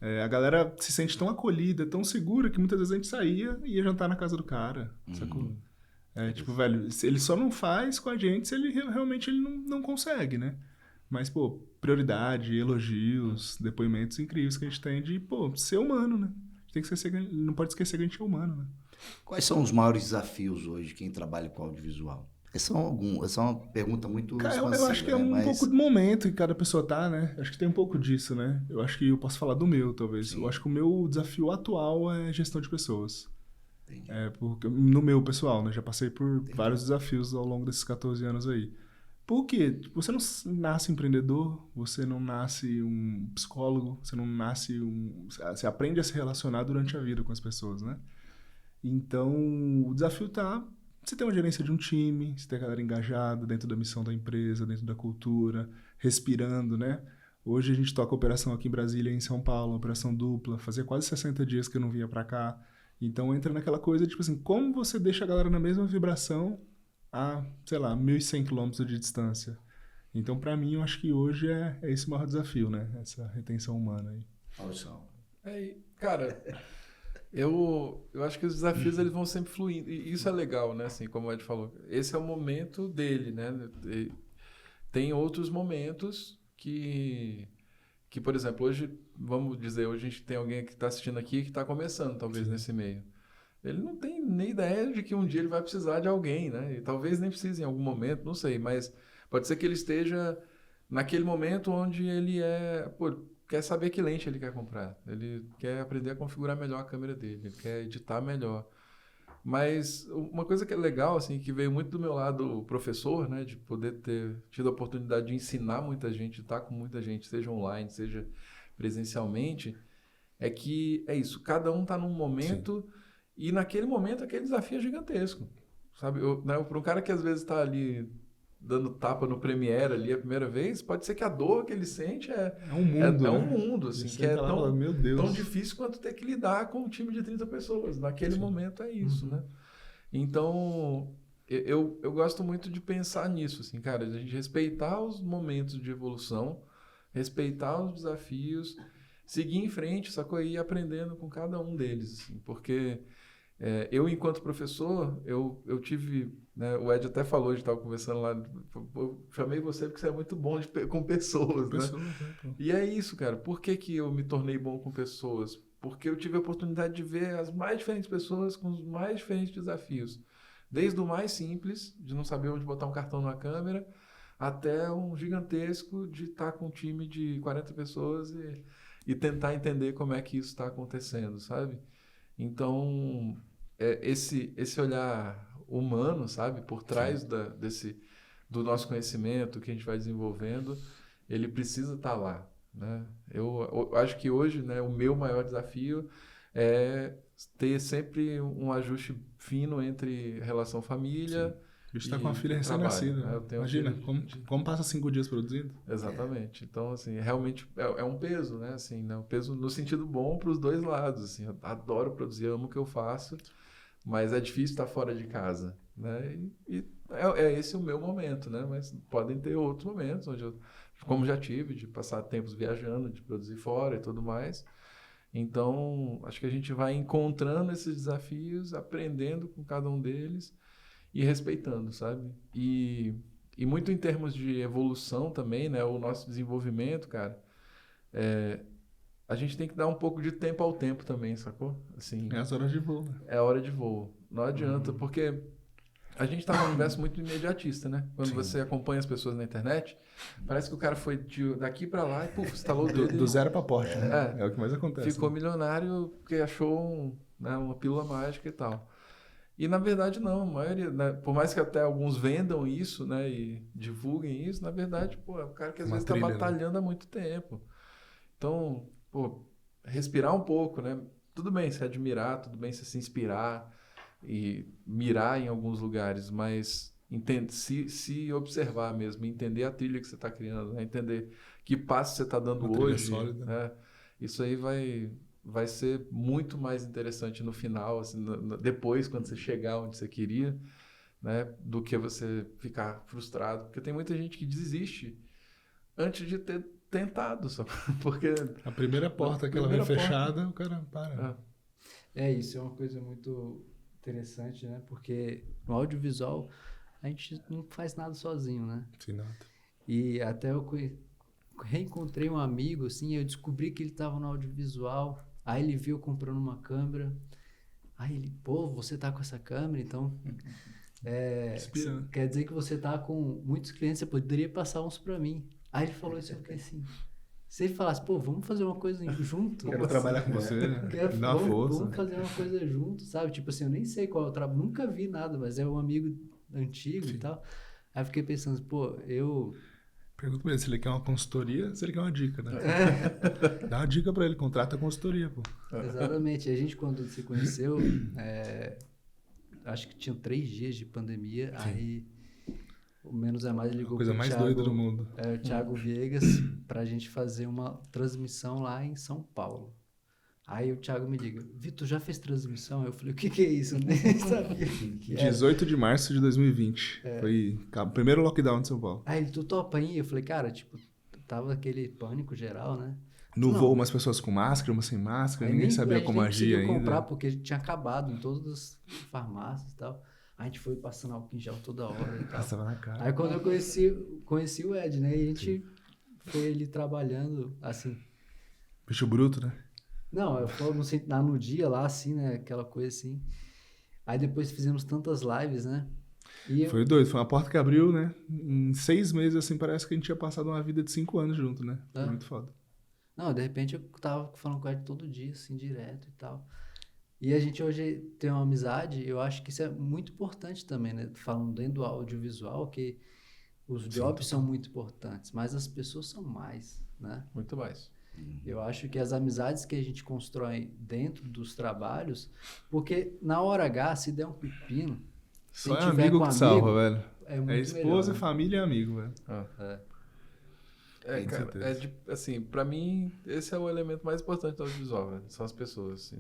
A galera se sente tão acolhida, tão segura, que muitas vezes a gente saía e ia jantar na casa do cara, sacou? Tipo, velho, ele só não faz com a gente se ele realmente ele não consegue, né? Mas, pô, prioridade, elogios, depoimentos incríveis que a gente tem de, pô, ser humano, né? Tem que não pode esquecer que a gente é humano, né? Quais são os maiores desafios hoje de quem trabalha com audiovisual? Essa é uma pergunta muito Cara, eu expansiva, acho que é né? um pouco do momento que cada pessoa tá, né? Acho que tem um pouco disso, né? Eu acho que eu posso falar do meu, talvez. Sim. Eu acho que o meu desafio atual é gestão de pessoas. Entendi. Porque, no meu pessoal, né? Já passei por vários desafios ao longo desses 14 anos aí. Por quê? Tipo, você não nasce empreendedor, você não nasce um psicólogo, você não nasce Você aprende a se relacionar durante a vida com as pessoas, né? Então, o desafio tá... Você tem uma gerência de um time, você tem a galera engajada dentro da missão da empresa, dentro da cultura, respirando, né? Hoje a gente toca operação aqui em Brasília e em São Paulo, operação dupla. Fazia quase 60 dias que eu não vinha pra cá. Então entra naquela coisa, tipo assim, como você deixa a galera na mesma vibração a, sei lá, 1.100 quilômetros de distância. Então, pra mim, eu acho que hoje é esse o maior desafio, né? Essa retenção humana aí. Maurício. Cara, eu acho que os desafios eles vão sempre fluindo. E isso é legal, né? Assim, como o Ed falou. Esse é o momento dele, né? Tem outros momentos que, por exemplo, hoje, vamos dizer, hoje a gente tem alguém que está assistindo aqui que está começando, talvez, nesse meio. Ele não tem nem ideia de que um dia ele vai precisar de alguém, né? E talvez nem precise em algum momento, não sei. Mas pode ser que ele esteja naquele momento onde ele quer saber que lente ele quer comprar. Ele quer aprender a configurar melhor a câmera dele. Ele quer editar melhor. Mas uma coisa que é legal, assim, que veio muito do meu lado professor, né? De poder ter tido a oportunidade de ensinar muita gente, de estar com muita gente, seja online, seja presencialmente, é que é isso. Cada um está num momento... Sim. E naquele momento, aquele desafio é gigantesco, sabe? Para um cara que às vezes está ali dando tapa no Premiere ali a primeira vez, pode ser que a dor que ele sente é um mundo, é né? um mundo, assim, que é meu Deus. tão difícil quanto ter que lidar com um time de 30 pessoas. Naquele momento é isso, né? Então, eu gosto muito de pensar nisso, assim, cara, a gente respeitar os momentos de evolução, respeitar os desafios, seguir em frente, sacou? E ir aprendendo com cada um deles, assim, porque... eu, enquanto professor, eu tive... Né, o Ed até falou, a gente estava conversando lá, eu chamei você porque você é muito bom com pessoas, né? E é isso, cara. Por que eu me tornei bom com pessoas? Porque eu tive a oportunidade de ver as mais diferentes pessoas com os mais diferentes desafios. Desde o mais simples, de não saber onde botar um cartão na câmera, até um gigantesco de estar com um time de 40 pessoas e tentar entender como é que isso está acontecendo, sabe? Então, esse olhar humano, sabe, por trás do nosso conhecimento que a gente vai desenvolvendo, ele precisa estar lá, né? Eu acho que hoje, né, o meu maior desafio é ter sempre um ajuste fino entre relação família. Sim. A gente está com uma filha recém-nascida. Né? Imagina, como passa 5 dias produzindo? Exatamente. Então, assim, realmente é um peso, né? Assim, né? Um peso no sentido bom para os dois lados. Assim, eu adoro produzir, amo o que eu faço, mas é difícil estar fora de casa, né? E esse o meu momento, né? Mas podem ter outros momentos, onde como já tive, de passar tempos viajando, de produzir fora e tudo mais. Então, acho que a gente vai encontrando esses desafios, aprendendo com cada um deles, e respeitando, sabe? E muito em termos de evolução também, né? O nosso desenvolvimento, cara, a gente tem que dar um pouco de tempo ao tempo também, sacou? Assim, as horas de voo, né? É a hora de voo. Não adianta, porque A gente está num universo muito imediatista, né? Quando você acompanha as pessoas na internet, parece que o cara foi daqui para lá e, puf, instalou o dedo. Do zero pra Porsche, né? É o que mais acontece. Ficou milionário porque achou uma pílula mágica e tal. E, na verdade, não. A maioria, né? Por mais que até alguns vendam isso, né? E divulguem isso, na verdade, pô, é um cara que às vezes está batalhando há muito tempo. Então, pô, respirar um pouco, né? Tudo bem se admirar, tudo bem se inspirar e mirar em alguns lugares, mas se observar mesmo, entender a trilha que você está criando, né? Entender que passo você está dando hoje, né? Isso aí vai ser muito mais interessante no final, assim, depois, quando você chegar onde você queria, né? Do que você ficar frustrado. Porque tem muita gente que desiste antes de ter tentado, só porque a primeira porta que ela vem fechada, o cara para. Isso é uma coisa muito interessante, né? Porque no audiovisual a gente não faz nada sozinho, né? Sim, nada. E até eu reencontrei um amigo, assim, eu descobri que ele estava no audiovisual, aí ele viu comprando uma câmera, aí ele, pô, você tá com essa câmera, então quer dizer que você tá com muitos clientes, você poderia passar uns para mim. Aí ele falou isso, eu fiquei assim, se ele falasse, pô, vamos fazer uma coisa junto. Quero trabalhar com você, né? Dá uma força. Vamos fazer uma coisa junto, sabe? Tipo assim, eu nem sei qual é o trabalho, nunca vi nada, mas é um amigo antigo e tal. Aí eu fiquei pensando, pô, Pergunto pra ele se ele quer uma consultoria, se ele quer uma dica, né? Dá uma dica pra ele, contrata a consultoria, pô. Exatamente. A gente, quando se conheceu, acho que tinha 3 dias de pandemia, aí o Menos é Mais ligou coisa mais doida do mundo. O Thiago Viegas, pra gente fazer uma transmissão lá em São Paulo. Aí o Thiago me liga, Vitor, já fez transmissão? Eu falei, o que é isso? Eu nem sabia o que era. 18 de março de 2020. Foi o primeiro lockdown de São Paulo. Aí ele, tu topa aí? Eu falei, cara, tipo, tava aquele pânico geral, né? No voo, umas pessoas com máscara, umas sem máscara, ninguém sabia como agir ainda. Comprar porque tinha acabado em todas as farmácias e tal. A gente foi passando álcool em gel toda hora e tal. Passava na cara. Aí quando eu conheci o Ed, né? E a gente foi ele trabalhando, assim... Bicho bruto, né? Não, eu falo no dia lá, assim, né? Aquela coisa assim. Aí depois fizemos tantas lives, né? Foi doido, foi uma porta que abriu, né? Em 6 meses, assim, parece que a gente tinha passado uma vida de 5 anos junto, né? Foi muito foda. Não, de repente eu tava falando com o Ed todo dia, assim, direto e tal. E a gente hoje tem uma amizade, eu acho que isso é muito importante também, né? Falando dentro do audiovisual, que os jobs são muito importantes, mas as pessoas são mais, né? Muito mais. Eu acho que as amizades que a gente constrói dentro dos trabalhos, porque na hora H, se der um pepino, só é amigo que salva, velho. É esposa, melhor, família e amigo, velho. Cara, assim, pra mim, esse é o elemento mais importante do audiovisual, velho. São as pessoas. Assim,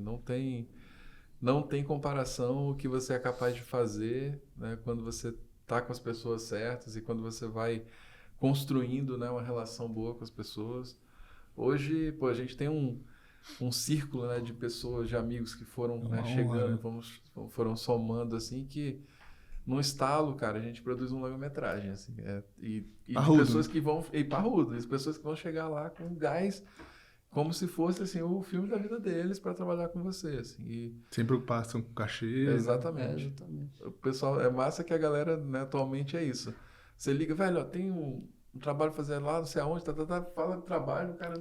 não tem comparação o que você é capaz de fazer, né, quando você tá com as pessoas certas e quando você vai construindo, né, uma relação boa com as pessoas. Hoje, pô, a gente tem um círculo, né, de pessoas, de amigos que foram, né, chegando, foram somando, assim, que num estalo, cara, a gente produz uma longa-metragem, assim, e pessoas que vão... E parrudo, as pessoas que vão chegar lá com gás, como se fosse, assim, o filme da vida deles para trabalhar com você, assim. E... sem preocupação com cachê. Exatamente. O pessoal, é massa que a galera, né, atualmente é isso. Você liga, velho, ó, tem um trabalho pra fazer lá, não sei aonde, fala de trabalho, o cara,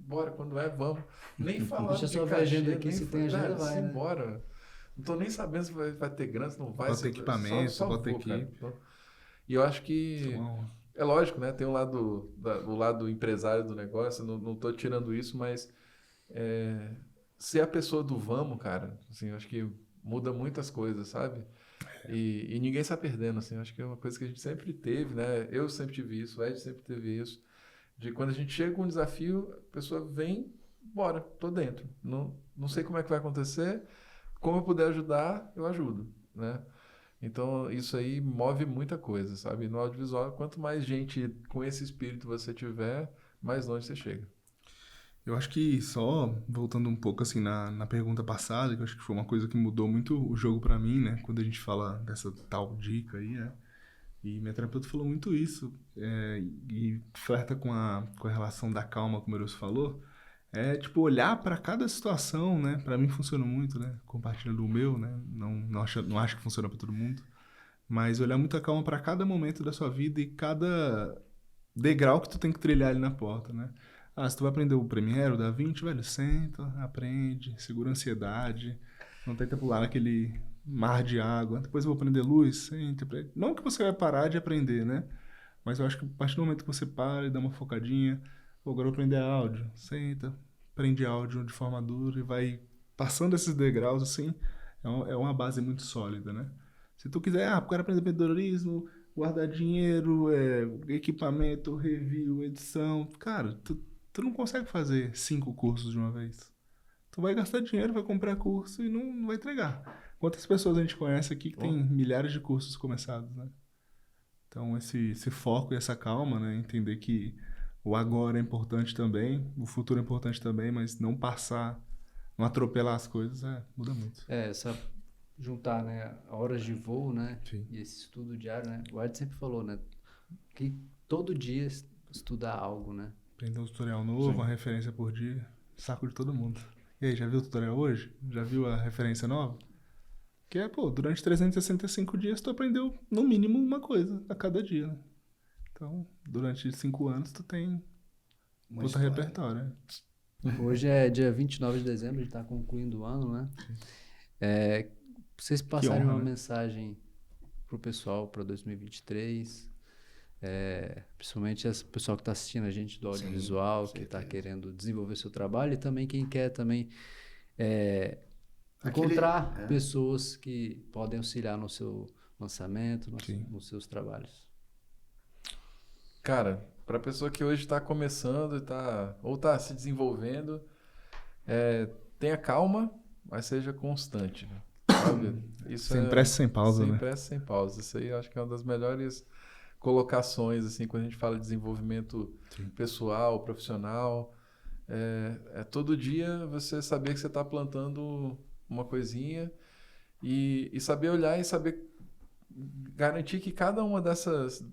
bora, quando vamos. Nem falar deixa só ver a agenda aqui, se tem agenda, vai, né? Bora. Não tô nem sabendo se vai ter grana, se não vai. Bota equipamento, bota equipe. E eu acho que... É lógico, né? Tem o lado empresário do negócio, não tô tirando isso, mas ser a pessoa do vamos, cara, assim, eu acho que muda muitas coisas, sabe? E ninguém está perdendo, assim, eu acho que é uma coisa que a gente sempre teve, né? Eu sempre tive isso, o Ed sempre teve isso, de quando a gente chega com um desafio, a pessoa vem, bora, tô dentro. Não sei como é que vai acontecer, como eu puder ajudar, eu ajudo, né? Então, isso aí move muita coisa, sabe? No audiovisual, quanto mais gente com esse espírito você tiver, mais longe você chega. Eu acho que só voltando um pouco assim na pergunta passada, que eu acho que foi uma coisa que mudou muito o jogo pra mim, né? Quando a gente fala dessa tal dica aí, né? E minha terapeuta falou muito isso, e flerta com a relação da calma, como o Eros falou, tipo, olhar pra cada situação, né? Pra mim funciona muito, né? Compartilhando o meu, né? Não acho que funciona pra todo mundo. mas olhar muita calma para cada momento da sua vida e cada degrau que tu tem que trilhar ali na porta, né? Se tu vai aprender o Premiere, o DaVinci, velho, senta, aprende, segura a ansiedade, não tenta pular naquele mar de água. Depois eu vou aprender luz, senta, aprende. Não que você vai parar de aprender, né? Mas eu acho que a partir do momento que você para e dá uma focadinha, pô, agora eu vou aprender áudio, senta, aprende áudio de forma dura e vai passando esses degraus, assim, é uma base muito sólida, né? Se tu quiser, quero aprender empreendedorismo, guardar dinheiro, equipamento, review, edição, cara, tu não consegue fazer 5 cursos de uma vez. Tu vai gastar dinheiro, vai comprar curso e não vai entregar. Quantas pessoas a gente conhece aqui que tem milhares de cursos começados, né? Então, esse foco e essa calma, né? Entender que o agora é importante também, o futuro é importante também, mas não passar, não atropelar as coisas, muda muito. Essa juntar, né, horas de voo, né, Sim. e esse estudo diário, né, o Ed sempre falou, né, que todo dia estudar algo, né. Aprender um tutorial novo, uma referência por dia, saco de todo mundo. E aí, já viu o tutorial hoje? Já viu a referência nova? Que durante 365 dias tu aprendeu no mínimo uma coisa a cada dia, né? Então, durante 5 anos tu tem puta repertório, né? Hoje é dia 29 de dezembro, a gente tá concluindo o ano, né? Vocês passarem honra, uma né? mensagem pro pessoal para 2023, principalmente esse pessoal que está assistindo a gente do audiovisual, que está querendo desenvolver seu trabalho, e também quem quer também encontrar pessoas que podem auxiliar no seu lançamento, nos seus trabalhos. Cara, para pessoa que hoje está começando ou está se desenvolvendo, tenha calma, mas seja constante, né? Sabe? Isso sem pressa, sem pausa, sem né? pressa, sem pausa. Isso aí eu acho que é uma das melhores colocações, assim, quando a gente fala de desenvolvimento pessoal, profissional. Todo dia você saber que você está plantando uma coisinha e saber olhar e saber garantir que cada uma dessas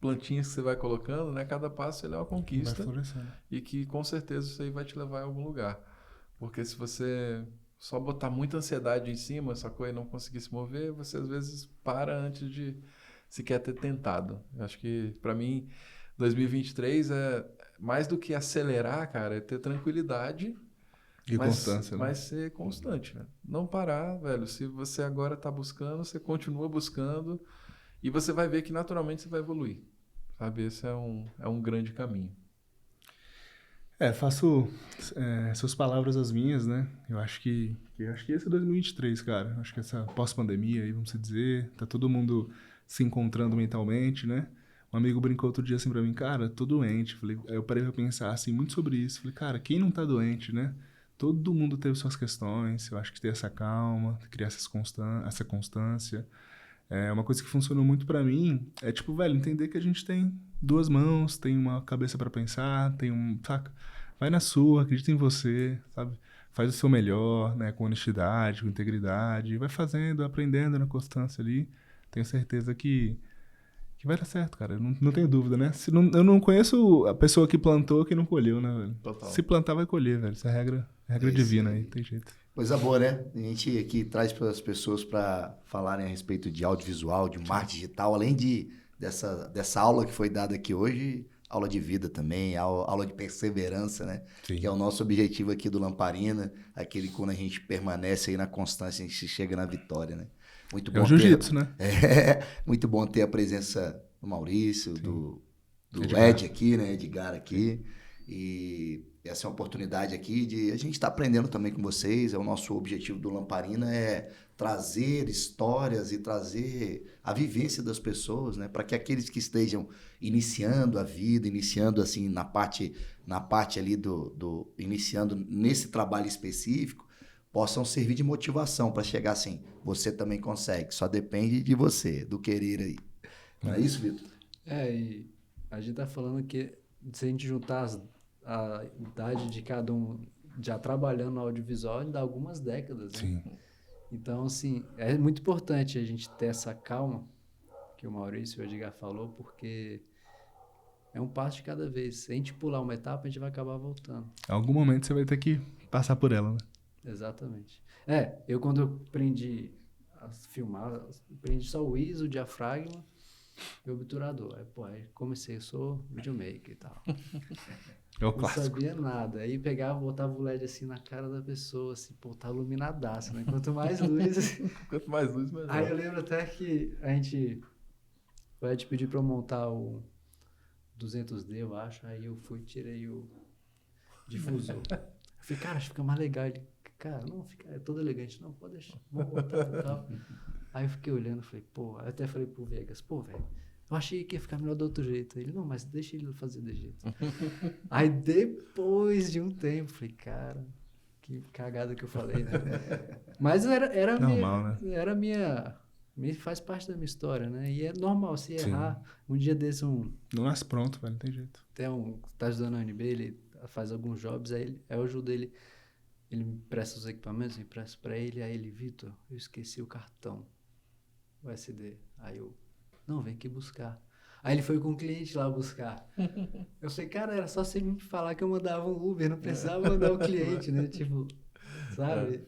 plantinhas que você vai colocando, né, cada passo ele é uma conquista. Vai florescendo. E que com certeza isso aí vai te levar a algum lugar. Porque se você só botar muita ansiedade em cima, sacou, e não conseguir se mover, você às vezes para antes de sequer ter tentado. Eu acho que para mim 2023 é mais do que acelerar, cara, é ter tranquilidade E constância, né? mas ser constante, né? Não parar, velho. Se você agora tá buscando, você continua buscando e você vai ver que naturalmente você vai evoluir. Sabe? Esse é um grande caminho. Faço suas palavras as minhas, né? Eu acho que esse é 2023, cara. Eu acho que essa pós-pandemia aí, vamos dizer, tá todo mundo se encontrando mentalmente, né? Um amigo brincou outro dia assim pra mim, cara, tô doente. Aí eu parei pra pensar assim muito sobre isso. Falei, cara, quem não tá doente, né? Todo mundo teve suas questões. Eu acho que ter essa calma, criar essa constância. Uma coisa que funcionou muito pra mim é, tipo, velho, entender que a gente tem 2 mãos, tem uma cabeça pra pensar, saca? Vai na sua, acredita em você, sabe? Faz o seu melhor, né? Com honestidade, com integridade. Vai fazendo, aprendendo na constância ali. Tenho certeza que vai dar certo, cara. Eu não tenho dúvida, né? Eu não conheço a pessoa que plantou que não colheu, né, velho? Total. Se plantar, vai colher, velho. Essa é a regra divina aí, tem jeito. Coisa boa, né? A gente aqui traz para as pessoas para falarem a respeito de audiovisual, de marketing digital, além dessa aula que foi dada aqui hoje, aula de vida também, aula de perseverança, né? Sim. Que é o nosso objetivo aqui do Lamparina, aquele quando a gente permanece aí na constância, a gente chega na vitória, né? Muito bom. É o jiu-jitsu, né? Muito bom ter a presença do Maurício, do Edgar. Ed aqui, né? Edgar aqui. E essa é uma oportunidade aqui de a gente estar aprendendo também com vocês. O nosso objetivo do Lamparina é trazer histórias e trazer a vivência das pessoas, né? Para que aqueles que estejam iniciando a vida, iniciando assim na parte ali iniciando nesse trabalho específico, possam servir de motivação para chegar assim, você também consegue, só depende de você, do querer aí. Não é isso, Vitor? E a gente tá falando que se a gente juntar a idade de cada um já trabalhando no audiovisual, dá algumas décadas, né? Sim. Então, assim, é muito importante a gente ter essa calma que o Maurício e o Edgar falou, porque é um passo de cada vez. Se a gente pular uma etapa, a gente vai acabar voltando. Em algum momento você vai ter que passar por ela, né? Exatamente. Eu quando eu aprendi filmar, aprendi só o ISO, o diafragma e o obturador. Aí comecei, eu sou videomaker e tal. É o Não clássico. sabia nada. Aí pegava, botava o LED assim na cara da pessoa, assim, pô, tá iluminadaço, né? Quanto mais luz... assim. Quanto mais luz, melhor. Aí eu lembro até que o Ed pediu pra eu montar o 200D, eu acho. Aí eu fui e tirei o difusor. Eu falei, cara, acho que fica mais legal. Ele, cara, não, é todo elegante. Não, pode deixar, vamos botar e tal. Aí eu fiquei olhando, falei, pô, aí eu até falei pro Vegas, pô, velho, eu achei que ia ficar melhor do outro jeito. Ele, não, mas deixa ele fazer de jeito. Aí depois de um tempo, falei, cara, que cagada que eu falei, né? Mas era Normal, minha, era minha, faz parte da minha história, né? E é normal se Sim. errar. Um dia desse, Não nasce pronto, velho, não tem jeito. tem tá ajudando a UNB, ele faz alguns jobs, aí eu ajudo ele me presta os equipamentos, eu empresto pra ele, aí ele, Vitor, eu esqueci o cartão, o SD. Aí eu, não, vem aqui buscar. Aí ele foi com o cliente lá buscar. Eu falei, cara, era só você me falar que eu mandava um Uber, não precisava mandar o cliente, né? Tipo, sabe?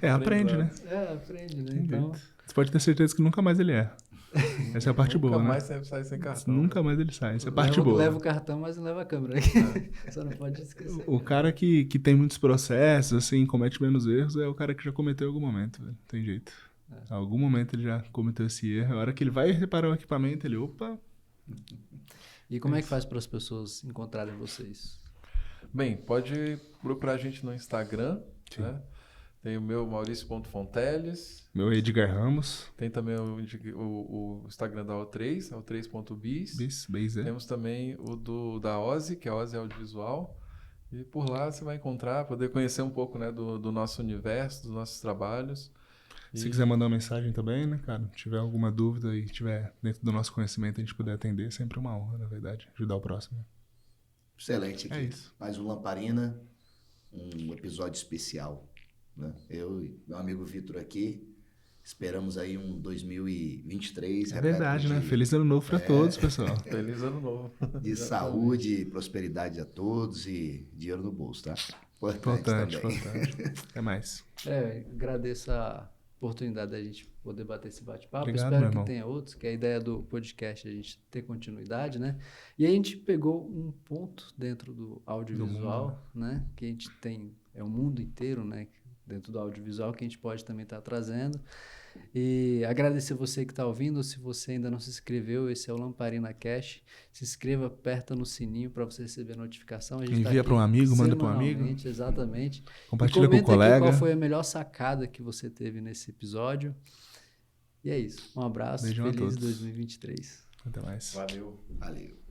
Aprende, né? Aprende, né? Tem Então, jeito. Você pode ter certeza que nunca mais ele erra. Essa é a parte boa, Nunca né? mais você sai sem cartão. Nunca mais ele sai. Essa é a parte boa. leva o cartão, mas não leva a câmera. Só não pode esquecer. O cara que tem muitos processos, assim, comete menos erros, é o cara que já cometeu em algum momento, velho. Não tem jeito. Em algum momento ele já cometeu esse erro. A hora que ele vai reparar o equipamento, ele, opa... E como é que faz para as pessoas encontrarem vocês? Bem, pode procurar a gente no Instagram, Sim. né? Tem o meu Maurício.fonteles. Meu Edgar Ramos, Tem também o Instagram da O3, o3.bis. Base, Temos também o da Ozzy, que é a Ozzy Audiovisual. E por lá você vai encontrar, poder conhecer um pouco, né, do nosso universo, dos nossos trabalhos. Se quiser mandar uma mensagem também, né, cara? Se tiver alguma dúvida e tiver dentro do nosso conhecimento a gente puder atender, é sempre uma honra, na verdade, ajudar o próximo. Excelente aqui. É isso. Mais um Lamparina, um episódio especial, né? Eu e meu amigo Vitor aqui, esperamos aí um 2023. É verdade, né? de- Feliz ano novo pra todos, pessoal. Feliz ano novo. De saúde, prosperidade a todos e dinheiro no bolso, tá? Importante, também. importante. Até mais. Agradeço a oportunidade da gente poder bater esse bate-papo. Obrigado, Espero meu que irmão. tenha outros, que a ideia do podcast é a gente ter continuidade, né? E a gente pegou um ponto dentro do audiovisual, né? Que a gente tem, é o mundo inteiro, né? Dentro do audiovisual que a gente pode também estar trazendo. E agradecer você que está ouvindo. Se você ainda não se inscreveu, esse é o Lamparina Cash. Se inscreva, aperta no sininho para você receber a notificação. A gente tá Envia aqui para um amigo, manda para um amigo. semanalmente, exatamente. Compartilha E com o comenta aqui colega. qual foi a melhor sacada que você teve nesse episódio. E é isso. Um abraço. Beijão a Feliz todos. 2023. Até mais. Valeu. Valeu.